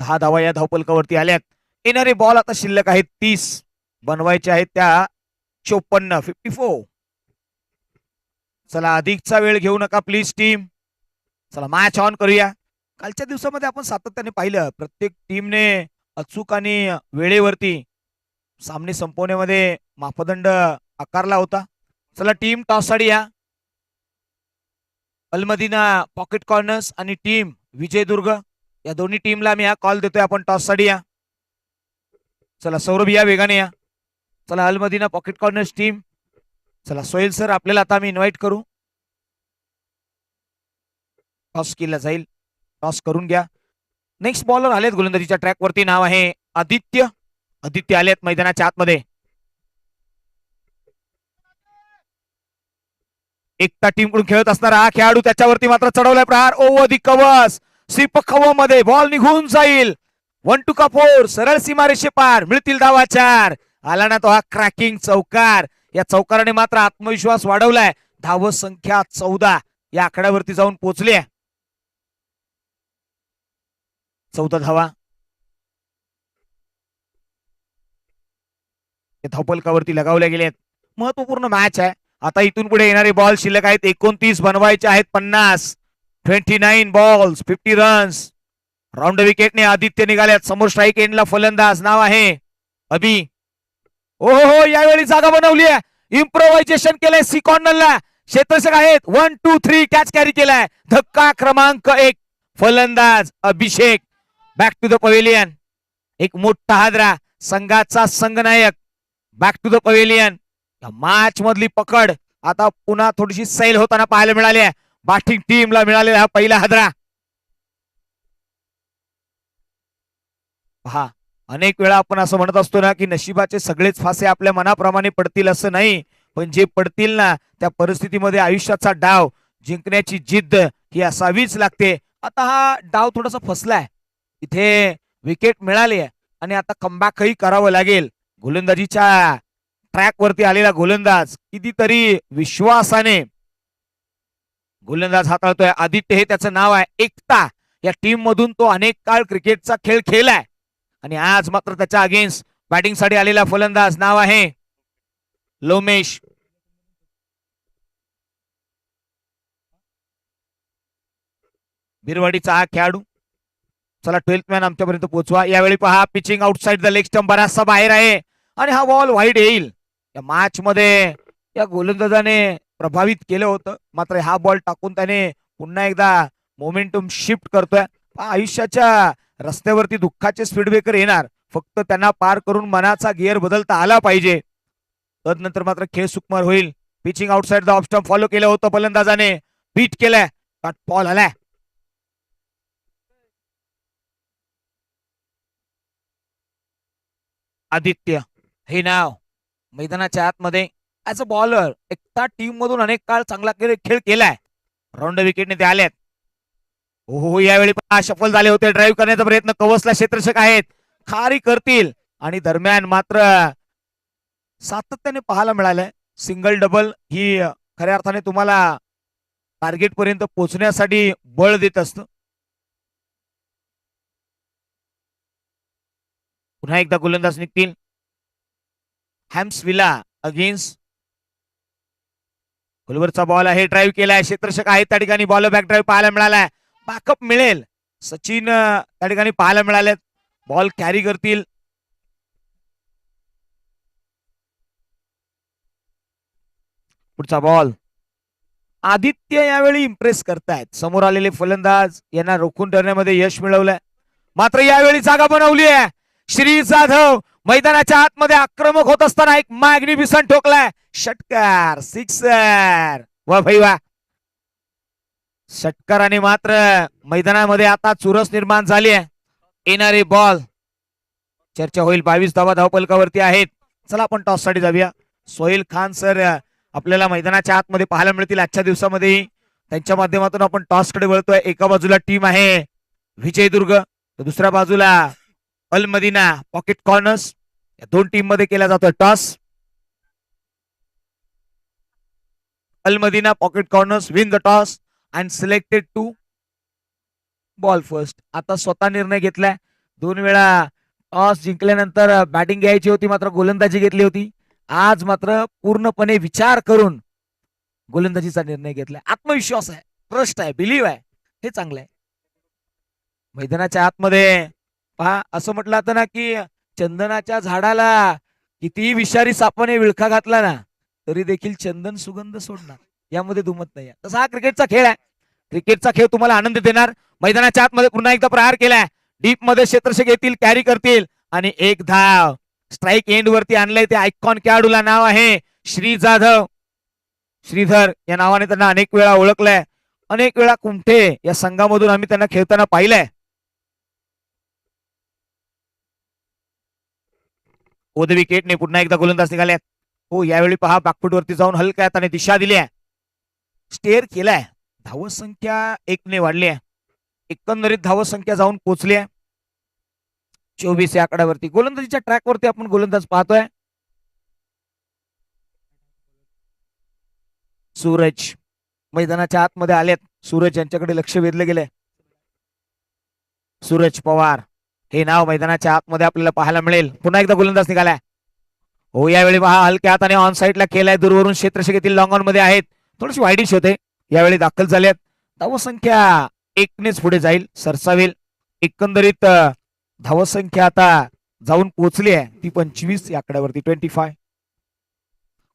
10 धावा या धावफलकावरती आल्यात. येणारे बॉल आता शिल्लक आहेत 30. बनवायचे आहेत त्या 54. चला अधिकचा वेळ घेऊ नका प्लीज टीम. चला मॅच ऑन करूया. कालच्या दिवसामध्ये आपण सातत्याने पाहिलं, प्रत्येक टीमने अचूक आणि वेळेवरती सामने संपवण्यामध्ये मापदंड आकारला होता. चला टीम टॉस साठी या. अलमदीना पॉकेट कॉर्नर्स आणि टीम विजयदुर्ग या दोन्ही टीमला मी हा कॉल देतोय. आपण टॉस साठी या. चला सौरभ या वेगाने या. चला अलमदीना पॉकेट कॉर्नर्स टीम. चला सोहेल सर आपल्याला आता मी इन्व्हाइट करू. टॉस केला जाईल. टॉस करून घ्या. नेक्स्ट बॉलर आलेत गोलंदाजीच्या ट्रॅक वरती. नाव आहे आदित्य. आदित्य आलेत मैदानाच्या आतमध्ये. एकता टीम कडून खेळत असणारा हा खेळाडू त्याच्यावरती मात्र चढवलाय प्रहार. ओ दी कवच. स्वीप खव मध्ये बॉल निघून जाईल. 1 टू का 4 सरळ सीमारेषे पार. मिळतील धावा 4. आला ना तो हा क्रॅकिंग चौकार. या चौकाराने मात्र आत्मविश्वास वाढवलाय. धाव संख्या 14 या आकड्यावरती जाऊन पोहोचली आहे. 14 धावा धावफलकावरती लगावल्या गेलेत. महत्वपूर्ण मॅच आहे. आता इथून पुढे येणारे बॉल शिल्लक आहेत 29. बनवायचे आहेत 50. 29 बॉल्स 50 रन्स. राऊंड विकेटने आदित्य निघाल्यात. समोर स्ट्राईक एंडला फलंदाज नाव आहे अभि. हो यावेळी जागा बनवली आहे. इम्प्रोव्हायझेशन केलंय सी कॉर्नरला. क्षेत्ररक्षक आहेत 1 2 3 कॅच कॅरी केलाय. धक्का क्रमांक 1 फलंदाज Abhishek. Back to the pavilion. एक मोठा हादरा. संघाचा संघनायक back to the pavilion. Match मधली पकड आता पुन्हा थोडीशी सैल होताना पाहायला मिळाली आहे. बॅटिंग टीमला मिळालेला हा पहिला हादरा. पहा, अनेक वेळा आपण असं म्हणत असतो ना की नशिबाचे सगळेच फासे आपल्या मनाप्रमाणे पडतील असं नाही, पण जे पडतील ना त्या परिस्थितीमध्ये आयुष्याचा डाव जिंकण्याची जिद्द ही असावीच लागते. आता हा डाव थोडासा फसलाय. इथे विकेट मिळाली आहे आणि आता कमबॅकही करावं लागेल. गोलंदाजीच्या ट्रॅक वरती आलेला गोलंदाज कितीतरी विश्वासाने गोलंदाज हाताळतोय. आदित्य हे त्याचं नाव आहे. एकता या टीम मधून तो अनेक काळ क्रिकेटचा खेळ खेळलाय आणि आज मात्र त्याच्या अगेन्स्ट बॅटिंग साठी आलेला फलंदाज नाव आहे लोमेश. बिरवाडीचा हा खेळाडू. चला 12th मॅन आमच्यापर्यंत पोहोचवा. यावेळी पहा pitching outside the leg stump बराचसा बाहेर आहे आणि हा बॉल वाईड येईल. या मॅच मध्ये या गोलंदाजाने प्रभावित केलं होतं, मात्र हा बॉल टाकून त्याने पुन्हा एकदा मोमेंटम शिफ्ट करतोय. आयुष्याच्या रस्त्यावरती दुःखाचे स्पीड ब्रेकर येणार, फक्त त्यांना पार करून मनाचा गिअर बदलता आला पाहिजे. तदनंतर मात्र खेळ सुकमार होईल. Pitching outside the off stump follow केलं होतं फलंदाजाने, बीट केलंय, कट बॉल आलाय. आदित्य हे नाव मैदानाच्या आतमध्ये ऍज अ बॉलर एकटा टीम मधून अनेक काळ चांगला खेळ केलाय. राऊंड विकेटने ते आलेत. हो यावेळी सफल झाले होते. ड्राईव्ह करण्याचा प्रयत्न, कवचला क्षेत्ररक्षक आहेत, खारी करतील आणि दरम्यान मात्र सातत्याने पाहायला मिळालंय सिंगल डबल ही खऱ्या अर्थाने तुम्हाला टार्गेट पर्यंत पोहोचण्यासाठी बळ देत असतं. पुन्हा एकदा गोलंदाज निघतील. हॅम्सविला अगेन्स्ट गोलवरचा बॉल आहे, ड्राईव्ह केलाय, क्षेत्ररक्षक आहेत त्या ठिकाणी, बॉल बॅक ड्राईव्ह पाहायला मिळालाय, बॅकअप मिळेल. सचिन त्या ठिकाणी पाहायला मिळाले, बॉल कॅरी करतील. पुढचा बॉल. आदित्य यावेळी इम्प्रेस करतायत. समोर आलेले फलंदाज यांना रोखून ठरण्यामध्ये यश मिळवलंय, मात्र यावेळी जागा बनवली आहे. श्री जाधव मैदानाच्या आतमध्ये आक्रमक होत असताना एक मॅग्निफिसंट ठोकलाय, षटकार, सिक्सर. वा भाई वा. षटकाराने मात्र मैदानामध्ये आता चुरस निर्माण झाली आहे. येणारे बॉल चर्चा होईल. 22 धावा धावपलकावरती आहेत. चला आपण टॉस साठी जाऊया. सोहेल खान सर आपल्याला मैदानाच्या आतमध्ये पाहायला मिळतील आजच्या दिवसामध्ये. त्यांच्या माध्यमातून आपण टॉस कडे वळतोय. एका बाजूला टीम आहे विजयदुर्ग, तर दुसऱ्या बाजूला अल मदीना पॉकेट कॉर्नर्स. या दोन टीम मध्ये केला जातोय toss. Al Madina pocket corners win the toss and selected to bowl first. आता स्वतः निर्णय घेतलाय. 2 वेळा टॉस जिंकल्यानंतर बॅटिंग घ्यायची होती, मात्र गोलंदाजी घेतली होती. आज मात्र पूर्णपणे विचार करून गोलंदाजीचा निर्णय घेतलाय. आत्मविश्वास आहे, ट्रस्ट आहे, बिलीव्ह आहे, हे चांगलं आहे. मैदानाच्या आतमध्ये पहा, असं म्हटलं जातं ना की चंदनाच्या झाडाला कितीही विषारी सापाने विळखा घातला ना तरी देखील चंदन सुगंध सोडणार, यामध्ये दुमत नाही. तसा हा क्रिकेटचा खेळ आहे. क्रिकेटचा खेळ तुम्हाला आनंद देणार. मैदानाच्या आतमध्ये पुन्हा एकदा प्रहार केलाय, डीप मध्ये क्षेत्ररक्षक येतील, कॅरी करतील आणि एक धाव. स्ट्राईक एंड वरती आणलंय ते आयकॉन खेळाडूला नाव आहे श्री जाधव. श्रीधर या नावाने त्यांना अनेक वेळा ओळखलंय. अनेक वेळा कुमठे या संघामधून आम्ही त्यांना खेळताना पाहिलंय. ओद विकेटने पुन्हा एकदा गोलंदाज निघाल्यात. हो यावेळी पहा बॅकफूट वरती जाऊन हलक्या हाताने दिशा दिली आहे, स्टेअर केलाय. धाव संख्या 1 ने वाढली आहे. एकंदरीत धाव संख्या जाऊन पोहोचली आहे 24 या आकड्यावरती. गोलंदाजीच्या ट्रॅक वरती आपण गोलंदाज पाहतोय. सूरज मैदानाच्या आतमध्ये आलेत. सूरज यांच्याकडे लक्ष वेधलं गेलंय. सूरज पवार हे नाव मैदानाच्या आतमध्ये आपल्याला पाहायला मिळेल. पुन्हा एकदा गोलंदाज निघालाय. हो यावेळी पहा हलक्या हाताने ऑन साईडला केलाय, दूरवरून क्षेत्ररक्षक येथील लॉंग ऑन मध्ये आहेत. थोडीशी वाईडिश होते, यावेळी दाखल झाल्यात. धावसंख्या 1 नेच पुढे जाईल, सरसावेल. एकंदरीत धावसंख्या आता जाऊन पोहोचली आहे ती 25 या आकड्यावरती.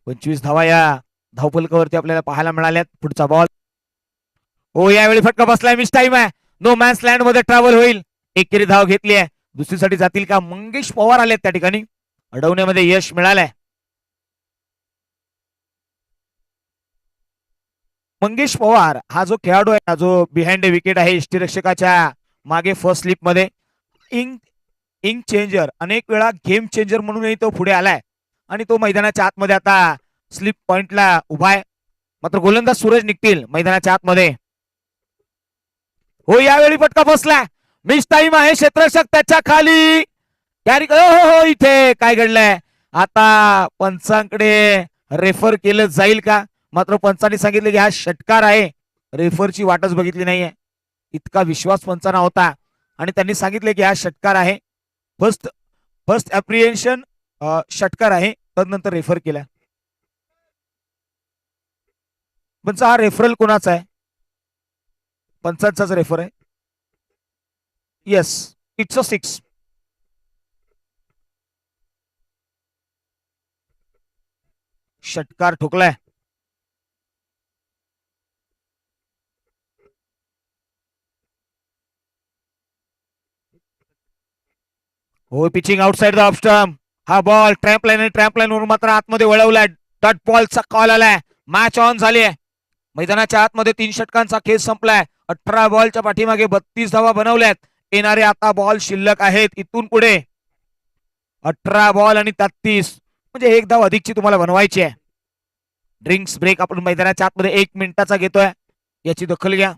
25 धावा या धावफलकावरती आपल्याला पाहायला मिळाल्यात. पुढचा बॉल. हो यावेळी फटका बसलाय, मिस टाइम आहे. नो मॅन्स लँड मध्ये ट्रॅव्हल होईल. एकेरी धाव घेतली आहे, दुसरीसाठी जातील का? मंगेश पवार आलेत त्या ठिकाणी, अडवण्यामध्ये यश मिळालंय. मंगेश पवार हा जो खेळाडू आहे, जो बिहाइंड विकेट आहे यष्टीरक्षकाच्या मागे फर्स्ट स्लिप मध्ये, इंग चेंजर, अनेक वेळा गेम चेंजर म्हणूनही तो पुढे आलाय आणि तो मैदानाच्या आतमध्ये आता स्लिप पॉइंटला उभा आहे. मात्र गोलंदाज सूरज निघतील मैदानाच्या आतमध्ये. हो यावेळी फटका बसला, मिस टाइम आहे. क्षेत्ररक्षक त्याच्या खाली कॅरी. हो इथे काय घडलंय? आता पंचांकडे रेफर केलं जाईल का? मात्र पंचांनी सांगितलं की हा षटकार आहे, रेफरची वाटच बघितली नाहीये. इतका विश्वास पंचांना होता आणि त्यांनी सांगितले की हा षटकार आहे. फर्स्ट अप्रिहेन्शन षटकार आहे, तदनंतर रेफर केला. पंच हा रेफरल कोणाचा आहे? पंचांचाच रेफर आहे. Yes, it's a 6. षटकार ठोकलाय. हो, pitching outside the off stump. हा बॉल ट्रॅम्प लाईन वर मात्र आतमध्ये वळवलाय. डॉट बॉलचा कॉल आलाय. मॅच ऑन झाली आहे. मैदानाच्या आतमध्ये 3 षटकांचा खेळ संपलाय. 18 बॉलच्या पाठीमागे 32 धावा बनवल्यात. येणारे आता बॉल शिल्लक आहेत इथून पुढे 18 बॉल आणि 33, म्हणजे एक धाव अधिकची तुम्हाला बनवायची आहे. ड्रिंक्स ब्रेक आपण मैदानाच्या आतमध्ये 1 मिनिटाचा घेतोय, याची दखल घ्या.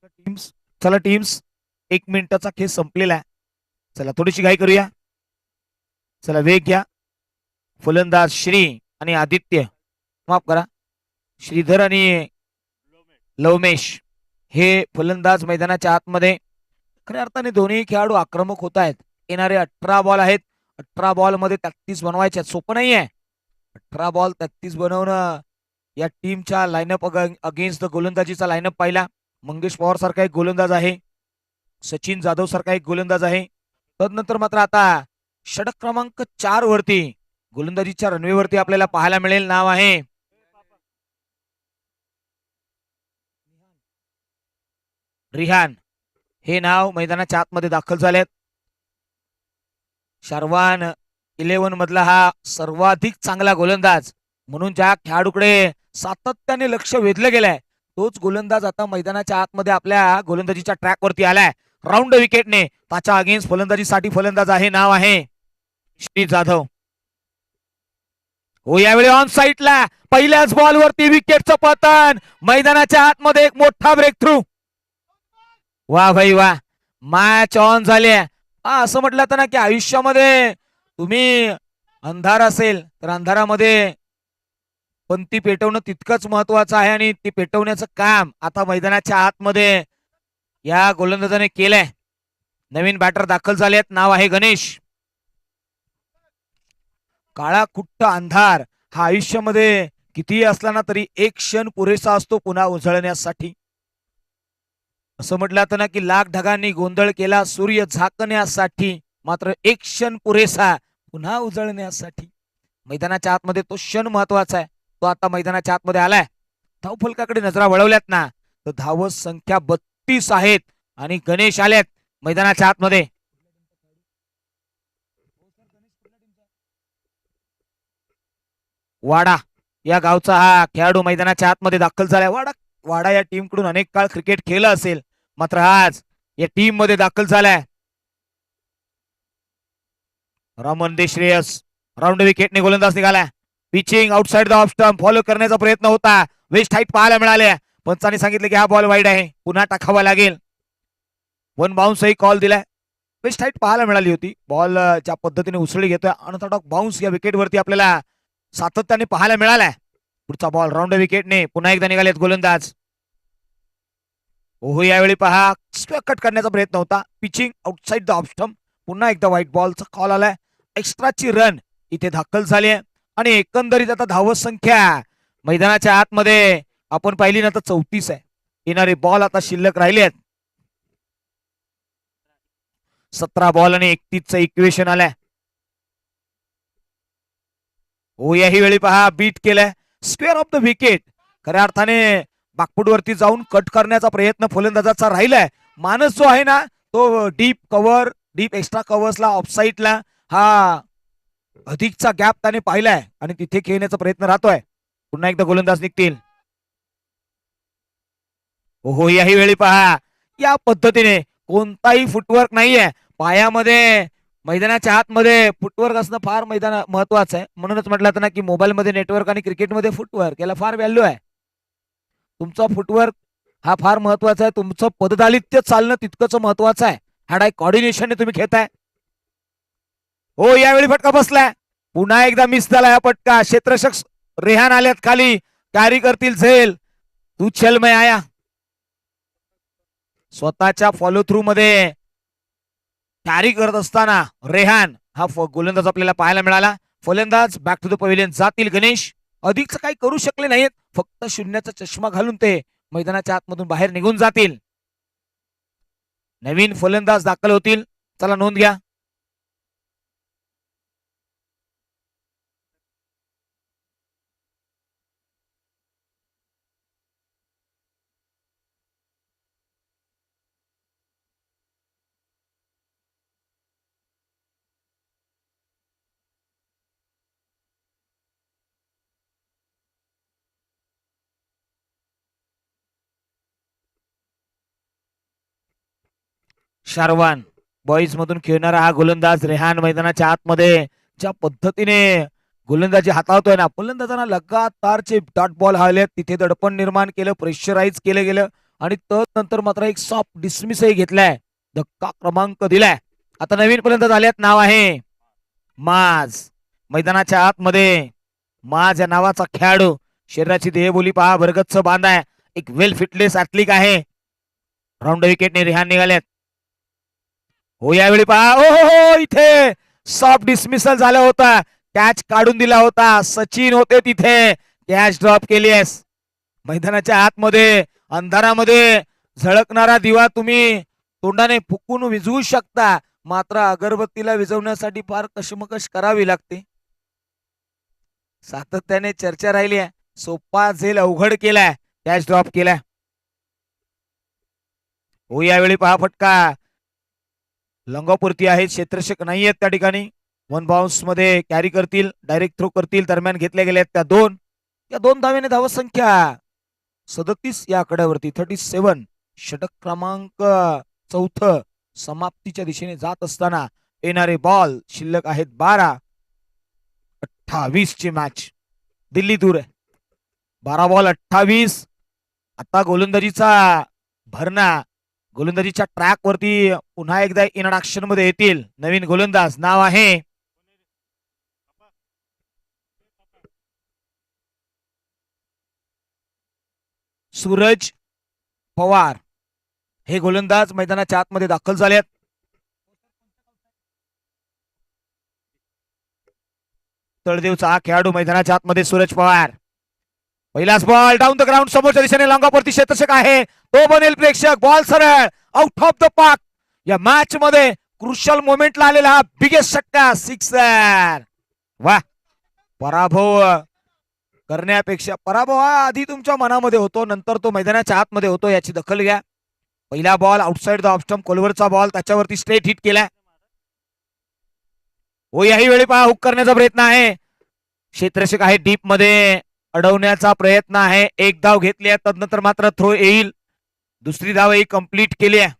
टीम्स, चला टीम्स, 1 मिनिटाचा खेळ संपलेला आहे. चला थोडीशी घाई करूया. चला वेग घ्या. फलंदाज श्री आणि आदित्य, माफ करा, श्रीधर आणि लवमेश हे फलंदाज मैदानाच्या आतमध्ये. खऱ्या अर्थाने दोन्ही खेळाडू आक्रमक होत आहेत. येणारे 18 बॉल आहेत. 18 बॉल मध्ये 33 बनवायचे आहेत. सोपं नाही आहे. 18 बॉल 33 बनवणं. या टीमच्या लाईनअप अगेन्स्ट द गोलंदाजीचा लाईनअप पाहिला. मंगेश पवार सारखा एक गोलंदाज आहे. सचिन जाधव सारखा एक गोलंदाज आहे. तदनंतर मात्र आता षटक क्रमांक 4 वरती गोलंदाजीच्या रनवेवरती आपल्याला पाहायला मिळेल नाव आहे रिहान. हे नाव मैदानाच्या आतमध्ये दाखल झालेत. शारवान 11 मधला हा सर्वाधिक चांगला गोलंदाज म्हणून ज्या खेळाडूकडे सातत्याने लक्ष वेधलं गेलंय, तोच गोलंदाज आता मैदानाच्या आतमध्ये आपल्या गोलंदाजीच्या ट्रॅक वरती आलाय. राऊंड विकेटने त्याच्या अगेन्स्ट फलंदाजीसाठी फलंदाज आहे, नाव आहे श्री जाधव. हो, यावेळी ऑन साईडला पहिल्याच बॉलवरती विकेटचं पतन. मैदानाच्या आतमध्ये एक मोठा ब्रेक थ्रू. वा भाई वा, मॅच ऑन झाली. असं म्हटलं तर ना की आयुष्यामध्ये तुम्ही अंधार असेल तर अंधारामध्ये पंती पेटवणं तितकंच महत्वाचं आहे आणि ती पेटवण्याचं काम आता मैदानाच्या आतमध्ये या गोलंदाजाने केलंय. नवीन बॅटर दाखल झालेत, नाव आहे गणेश. काळा कुट्ट अंधार हा आयुष्यामध्ये कितीही असला ना तरी एक क्षण पुरेसा असतो पुन्हा उजळण्यासाठी. असं म्हटलं तर ना की लाख ढगांनी गोंधळ केला सूर्य झाकण्यासाठी, मात्र एक क्षण पुरेसा पुन्हा उजळण्यासाठी. मैदानाच्या आतमध्ये तो क्षण महत्वाचा आहे. तो आता मैदानाच्या आतमध्ये आलाय. धावफलकाकडे नजरा वळवल्यात ना तर धावत संख्या 32 आहेत आणि गणेश आलेत मैदानाच्या आतमध्ये. वाडा या गावचा हा खेळाडू मैदानाच्या आतमध्ये दाखल झालाय. वाडा वाडा या टीम कडून अनेक काळ क्रिकेट खेळलं असेल, मात्र आज या टीम मध्ये दाखल झालाय. रमन दे श्रेयस राऊंड विकेटने गोलंदाज निघाला. Pitching outside the off stump follow करण्याचा प्रयत्न होता. वेस्ट हाईट पाहायला मिळाले. पंचांनी सांगितले की हा बॉल वाईड आहे, पुन्हा टाकावा लागेल. 1 बाउन्सही कॉल दिलाय. वेस्ट हाईट पाहायला मिळाली होती. बॉल ज्या पद्धतीने उसळी घेतोय अनऑर्थोडॉक्स बाउन्स या विकेटवरती आपल्याला सातत्याने पाहायला मिळालाय. पुढचा बॉल राऊंड विकेटने पुन्हा एकदा निघालेत गोलंदाज. ओहो, यावेळी पहा स्क्वेअर कट करण्याचा प्रयत्न होता. Pitching outside the off stump. पुन्हा एकदा व्हाईट बॉलचा कॉल आलाय. एक्स्ट्राची रन इथे दाखल झाली आहे आणि एकंदरीत आता धावत संख्या मैदानाच्या आतमध्ये आपण पाहिली ना तर 34 आहे. येणारे बॉल आता शिल्लक राहिले आहेत. 17 बॉल आणि 31चं इक्वेशन आलंय. हो, याही वेळी पहा बीट केलाय स्क्वेअर ऑफ द विकेट. खऱ्या अर्थाने बाकपूटवरती जाऊन कट करण्याचा प्रयत्न फलंदाजाचा राहिलाय. मानस जो आहे ना तो डीप एक्स्ट्रा कव्हर्सला ऑफसाईडला हा अधिकचा गॅप त्याने पाहिलाय आणि तिथे खेळण्याचा प्रयत्न राहतोय. पुन्हा एकदा गोलंदाज निघतील. हो, याही वेळी पहा या पद्धतीने कोणताही फुटवर्क नाहीये, पायामध्ये मैदानाच्या आतमध्ये फुटवर्क असणं फार महत्वाचं आहे. म्हणूनच म्हटलं होतं ना की मोबाईलमध्ये नेटवर्क आणि क्रिकेटमध्ये फुटवर्क याला फार व्हॅल्यू आहे. तुमचा फुटवर्क हा फार महत्वाचा आहे. तुमचं पददालित्य चालणं तितकंच महत्वाचं आहे. हँड आय कॉर्डिनेशनने तुम्ही खेळताय. हो यावेळी फटका बसलाय. पुन्हा एकदा मिस झाला हा फटका. क्षेत्ररक्षक रेहान आल्यात खाली. कॅरी करतील झेल. तू चल मैं आया. स्वतःच्या फॉलो थ्रू मध्ये कॅरी करत असताना रेहान हा गोलंदाज आपल्याला पाहायला मिळाला. फलंदाज बॅक टू द पवेलियन जातील. गणेश अधिकच काही करू शकले नाहीत. फक्त शून्याचा चष्मा घालून ते मैदानाच्या आतमधून बाहेर निघून जातील. नवीन फलंदाज दाखल होतील. चला नोंद घ्या. शारवान बॉईज मधून खेळणारा हा गोलंदाज रेहान मैदानाच्या आतमध्ये ज्या पद्धतीने गोलंदाजी हाताळतोय ना, फलंदाजांना लगातारचे डॉट बॉल हवलेत. तिथे दडपण निर्माण केलं, प्रेशराईज केलं गेलं आणि नंतर मात्र एक सॉफ्ट डिसमिसही घेतलाय. धक्का क्रमांक दिलाय. आता नवीन फलंदाज आल्यात. नाव आहे माज. मैदानाच्या आतमध्ये माज या नावाचा खेळाडू. शरीराची देहबोली पहा, भरगच्च बांधाय. एक वेल फिटनेस ऍथलिक आहे. राऊंड विकेटने रेहान निघाल्यात. हो यावेळी पहा. हो इथे सॉफ्ट डिसमिसल झाला होता. कॅच काढून दिला होता. सचिन होते तिथे. कॅच ड्रॉप केलीस. मैदानाच्या आतमध्ये अंधारामध्ये झळकणारा दिवा तुम्ही तोंडाने फुकून विझवू शकता, मात्र अगरबत्तीला विझवण्यासाठी फार कशमकश करावी लागते. सातत्याने चर्चा राहिली आहे. सोपा झेल अवघड केलाय. कॅच ड्रॉप केलाय. हो यावेळी पहा फटका. लंगापुरती आहेत. क्षेत्ररक्षक नाही आहेत त्या ठिकाणी. वन बाउन्स मध्ये कॅरी करतील, डायरेक्ट थ्रो करतील. दरम्यान घेतल्या गेल्या त्या दोन धावेने धावसंख्या 37 या आकड्यावरती 37. षटक क्रमांक 4 समाप्तीच्या दिशेने जात असताना येणारे बॉल शिल्लक आहेत 12. 28 ची मॅच. दिल्ली दूर आहे. 12 बॉल 28. आता गोलंदाजीचा भरणा, गोलंदाजीच्या ट्रॅक वरती पुन्हा एकदा इंट्रोडक्शन मध्ये येतील नवीन गोलंदाज. नाव आहे सूरज पवार. हे गोलंदाज मैदानाच्या आतमध्ये दाखल झालेत. तळदेवचा हा खेळाडू मैदानाच्या आतमध्ये सूरज पवार. पहिलाच बॉल डाऊन द ग्राउंड. समोरच्या दिशेने लॉंगावरती क्षेत्ररक्षक आहे, तो बनेल प्रेक्षक. बॉल सरळ आउट ऑफ द पार्क. या मॅच मध्ये क्रुशियल मोमेंटला आलेला हा बिगेस्ट षटका. सिक्सर. वा. पराभव करण्यापेक्षा पराभव हा आधी तुमच्या मनामध्ये होतो, नंतर तो मैदानाच्या आतमध्ये होतो, याची दखल घ्या. पहिला ball outside the off stump. कोलवरचा बॉल त्याच्यावरती स्ट्रेट हिट केलाय. हो याही वेळी पहा हुक करण्याचा प्रयत्न आहे. क्षेत्ररक्षक आहे डीप मध्ये, अडवण्याचा प्रयत्न आहे. एक धाव घेतली आहे, तदनंतर मात्र थ्रो येईल. दुसरी धाव ही कंप्लीट केली आहे.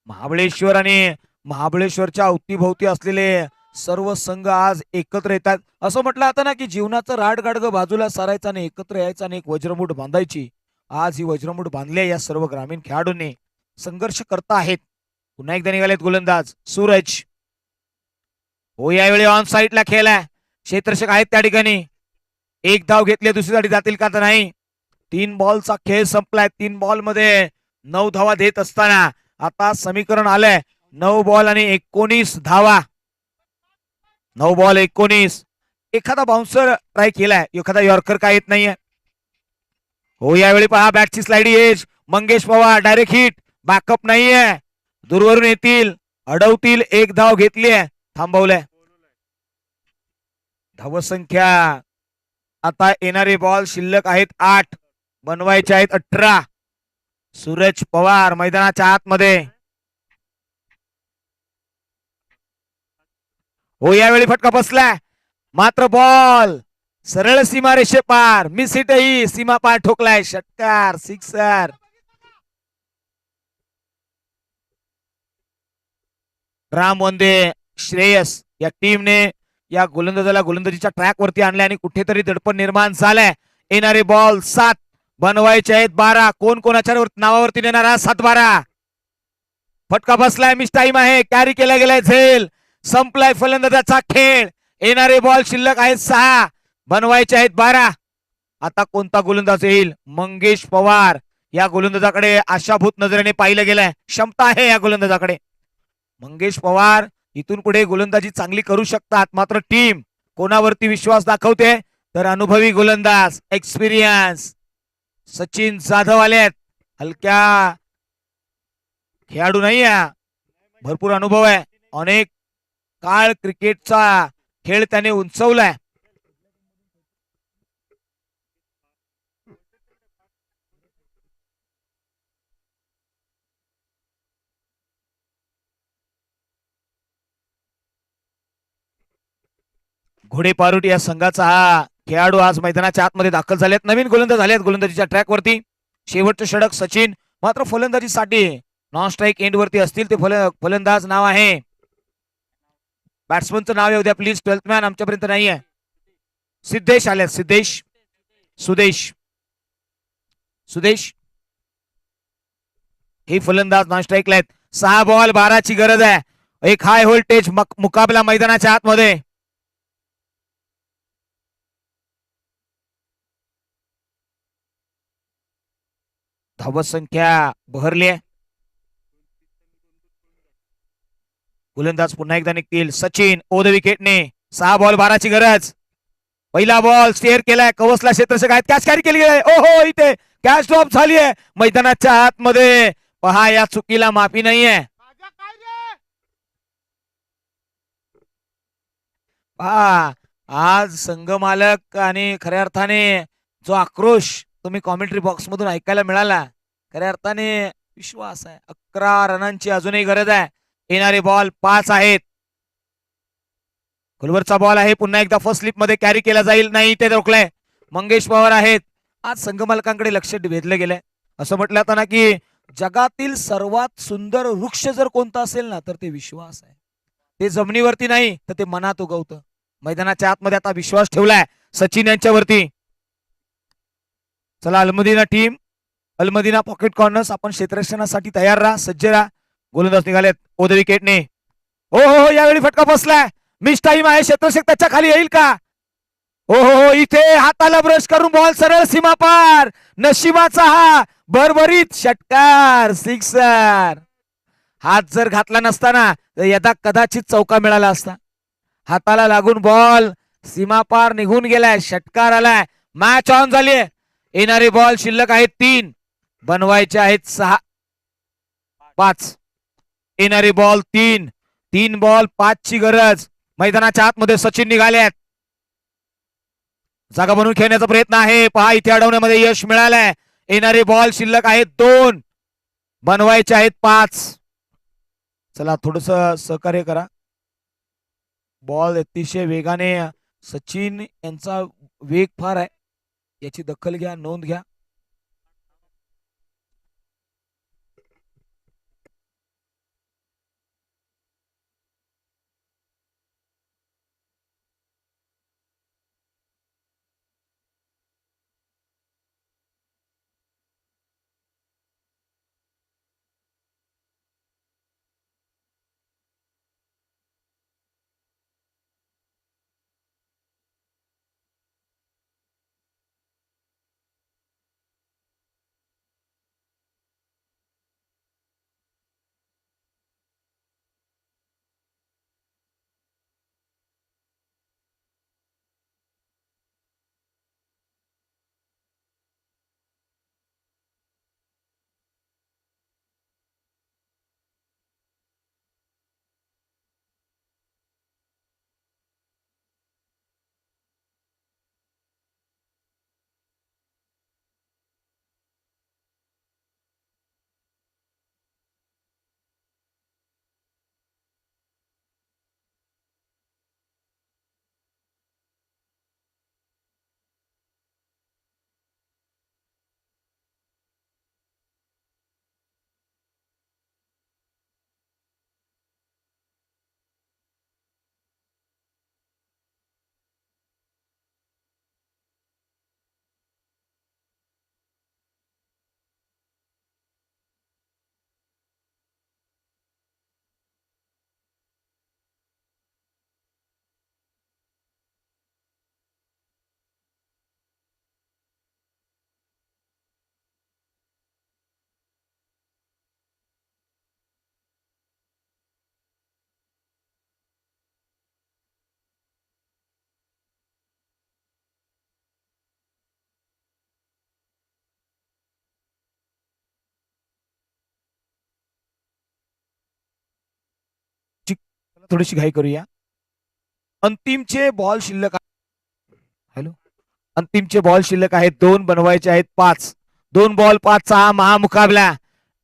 महाबळेश्वर आणि महाबळेश्वरच्या अवतीभोवती असलेले सर्व संघ आज एकत्र येतात. असं म्हटलं जातं ना की जीवनाचं राडगाडगं बाजूला सारायचं आणि एकत्र यायचं आणि एक वज्रमूठ बांधायची. आज ही वज्रमूठ बांधली या सर्व ग्रामीण खेळाडूंनी. संघर्ष करता आहेत. पुन्हा एकदा निघालेत गोलंदाज सूरज. हो यावेळी ऑन साईडला खेळलाय. क्षेत्ररक्षक आहेत त्या ठिकाणी. एक धाव घेतली, दुसरीसाठी जातील का तर नाही. 3 बॉलचा खेळ संपलाय. 3 बॉल मध्ये 9 धावा देत असताना आता समीकरण आलंय 9 बॉल आणि 19 धावा. 9 बॉल 19. एखादा बाउन्सर ट्राय केलाय, एखादा यॉर्कर काय येत नाहीये. हो यावेळी पहा बॅटची sliding edge. Mangesh Pawar direct hit. Backup नाहीये. दूरवरून येतील, अडवतील. एक धाव घेतली आहे, थांबवलंय. धावसंख्या आता येणारे बॉल शिल्लक आहेत 8, बनवायचे आहेत 18. सूरज पवार मैदानाच्या आतमध्ये. हो यावेळी फटका बसलाय, मात्र बॉल सरळ सीमारेषे पार. मिस हिट ही सीमा पार ठोकलाय. षटकार. सिक्सर. राम वंदे श्रेयस या टीमने या गोलंदाजाला गोलंदाजीच्या ट्रॅक वरती आणले आणि कुठेतरी दडपण निर्माण झालंय. येणारे बॉल 7 बनवायचे आहेत 12. कोण कोणाच्या नावावरती नेणार 7-12. फटका बसलाय. मिस टाइम आहे. कॅरी केला गेलाय. झेल संपलाय फलंदाजाचा खेळ. येणारे बॉल शिल्लक आहेत 6 बनवायचे आहेत 12. आता कोणता गोलंदाज येईल? मंगेश पवार या गोलंदाजाकडे आशाभूत नजरेने पाहिलं गेलंय. क्षमता आहे या गोलंदाजाकडे. मंगेश पवार इथून पुढे गोलंदाजी चांगली करू शकतात. मात्र टीम कोणावरती विश्वास दाखवते? तर अनुभवी गोलंदाज, एक्सपिरियन्स सचिन जाधव आलेत. हलक्या खेळाडू नाही आहे, भरपूर अनुभव आहे. अनेक काळ क्रिकेटचा खेळ त्याने उंचवलाय. घोडे पारुट या संघाचा हा खेळाडू आज मैदानाच्या आतमध्ये दाखल झालेत. नवीन गोलंदाज झालेत गोलंदाजीच्या ट्रॅक वरती. शेवटचं षटक सचिन. मात्र फलंदाजीसाठी नॉन स्ट्राईक एंड वरती असतील ते फलंदाज नाव आहे. बॅट्समनचं नाव येऊ द्या प्लीज. 12th मॅन आमच्यापर्यंत नाही आहे. सिद्धेश आले. सिद्धेश सुदेश सुदेश हे फलंदाज नॉन स्ट्राईकला आहेत. 6 बॉल 12ची गरज आहे. एक हाय व्होल्टेज मुकाबला मैदानाच्या आतमध्ये. धावत संख्या बहरली आहे. गोलंदाज पुन्हा एकदा निघतील. सचिन ओद विकेटने. 6 बॉल 12ची गरज. पहिला बॉल स्टेअर केलाय. कवसला क्षेत्ररक्षक आहेत. कॅच कॅरी केली आहे. ओहो इथे कॅच ड्रॉप झाली आहे मैदानाच्या आतमध्ये. पहा या चुकीला माफी नाहीये. पहा आज संघ मालक आणि खऱ्या अर्थाने जो आक्रोश तुम्ही कॉमेंट्री बॉक्स मधून ऐकायला मिळाला, खऱ्या अर्थाने विश्वास आहे. 11 रनांची अजूनही गरज आहे. येणारे बॉल 5 आहेत. खुलवरचा बॉल आहे. पुन्हा एकदा फर्स्ट स्लिप मध्ये कॅरी केला जाईल. नाही ते रोखलंय. मंगेश पवार आहेत. आज संघ मालकांकडे लक्ष वेधलं गेलंय. असं म्हटलं जातं ना की जगातील सर्वात सुंदर वृक्ष जर कोणता असेल ना तर ते विश्वास आहे. ते जमिनीवरती नाही तर ते मनात उगवतं. मैदानाच्या आतमध्ये आता विश्वास ठेवलाय सचिन यांच्यावरती. चला अल्मदीना टीम, अल्मदीना पॉकेट कॉर्नर्स, आपण क्षेत्ररक्षणासाठी तयार राहा, सज्ज राहा. गोलंदाज निघालेत ओद विकेटने. हो हो हो यावेळी फटका बसलाय. मिस टाइम आहे. क्षेत्ररक्षक त्याच्या खाली येईल का? हो हो हो इथे हाताला ब्रश करून बॉल सरळ सीमा पार. नशिबाचा हा भरभरीत षटकार. सिक्सर. हात जर घातला नसताना तर यदा कदाचित चौका मिळाला असता. हाताला लागून बॉल सीमापार निघून गेलाय. षटकार आलाय. मॅच ऑन झाली. येणारे बॉल शिल्लक आहेत 3 बनवायचे आहेत 5. येणारे बॉल 3 बॉल 5ची गरज. मैदानाच्या आतमध्ये सचिन निघाल्यात. जागा बनवून खेळण्याचा प्रयत्न आहे. पहा इथे अडवण्यामध्ये यश मिळालंय. येणारे बॉल शिल्लक आहेत 2 बनवायचे आहेत 5. चला थोडस सहकार्य करा. बॉल अतिशय वेगाने. सचिन यांचा वेग फार आहे. याची दखल घ्या, नोंद घ्या. थोडीशी घाई करूया. अंतिमचे बॉल शिल्लक हॅलो अंतिमचे बॉल शिल्लक आहेत 2, बनवायचे आहेत 5. 2 बॉल 5चा हा महामुकाबला.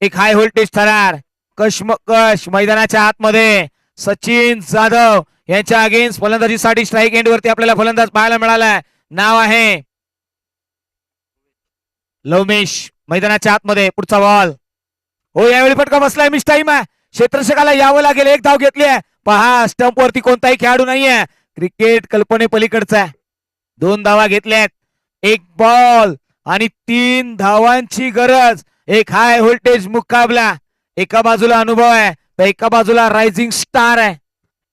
एक हाय व्होल्टेज थरार कशमकश मैदानाच्या आतमध्ये सचिन जाधव यांच्या अगेन्स्ट फलंदाजीसाठी स्ट्राईक एंड वरती आपल्याला फलंदाज पाहायला मिळालाय. नाव आहे लवमेश. मैदानाच्या आतमध्ये पुढचा बॉल. हो, यावेळी फटका बसलाय. मिस टाइम आहे. क्षेत्ररक्षकाला यावं लागेल. एक धाव घेतली आहे. पहा, स्टंप वरती कोणताही खेळाडू नाहीये. क्रिकेट कल्पने पलीकडचा आहे. 2 धावा घेतल्यात. 1 बॉल आणि 3 धावांची गरज. एक हाय व्होल्टेज मुकाबला. एका बाजूला अनुभव आहे तर एका बाजूला रायझिंग स्टार आहे.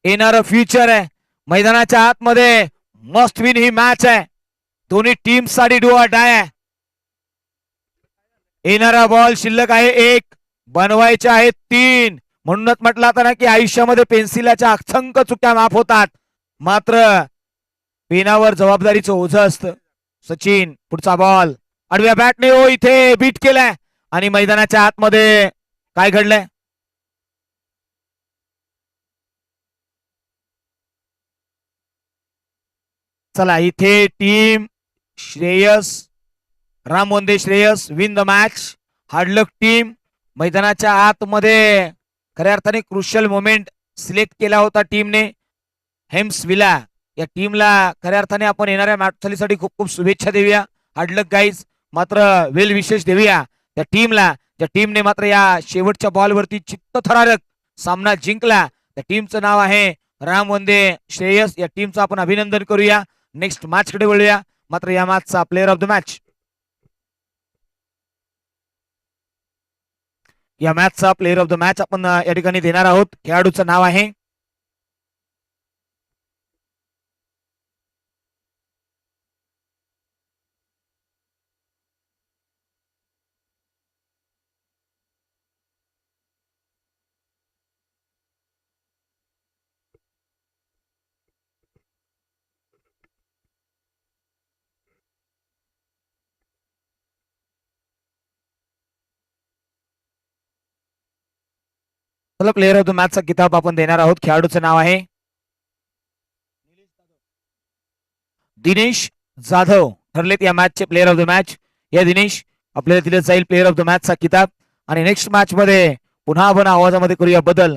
येणारं फ्युचर आहे. मैदानाच्या आतमध्ये मस्ट विन ही मॅच आहे. दोन्ही टीम साठी डू ऑर डाय आहे. येणारा बॉल शिल्लक आहे 1, बनवायचे आहेत 3. म्हणूनच म्हटलं आता ना की आयुष्यामध्ये पेन्सिलाच्या असंख्य चुक्या माफ होतात, मात्र पेनावर जबाबदारीचं ओझं असतं. सचिन पुढचा बॉल आडव्या बॅटने हो इथे बीट केलाय. आणि मैदानाच्या आतमध्ये काय घडलंय? चला, इथे team Shreyas Ramvande Shreyas win the match. Hard luck team. मैदानाच्या आतमध्ये खऱ्या अर्थाने क्रुशियल मोमेंट सिलेक्ट केला होता टीमने. हेम्स विला या टीमला खऱ्या अर्थाने आपण येणाऱ्या मॅचसाठी खूप खूप शुभेच्छा देऊया. हार्डलक गाईज. मात्र वेल विशेष देऊया त्या टीमला, त्या टीमने मात्र या शेवटच्या बॉलवरती चित्तथरारक सामना जिंकला. त्या टीमचं नाव आहे रामवंदे श्रेयस. या टीमचं आपण अभिनंदन करूया. नेक्स्ट मॅच कडे वळूया. मात्र या मॅचचा प्लेअर ऑफ द मॅच, या मॅचचा प्लेअर ऑफ द मॅच आपण या ठिकाणी देणार आहोत. खेळाडूचं नाव आहे प्लेअर ऑफ द मॅचचा किताब आपण देणार आहोत. खेळाडूचं नाव आहे दिनेश जाधव. ठरलेत या मॅचचे प्लेअर ऑफ द मॅच. या दिनेश, आपल्याला दिलं जाईल प्लेअर ऑफ द मॅचचा किताब. आणि नेक्स्ट मॅच मध्ये पुन्हा आपण आवाजामध्ये करूया बदल.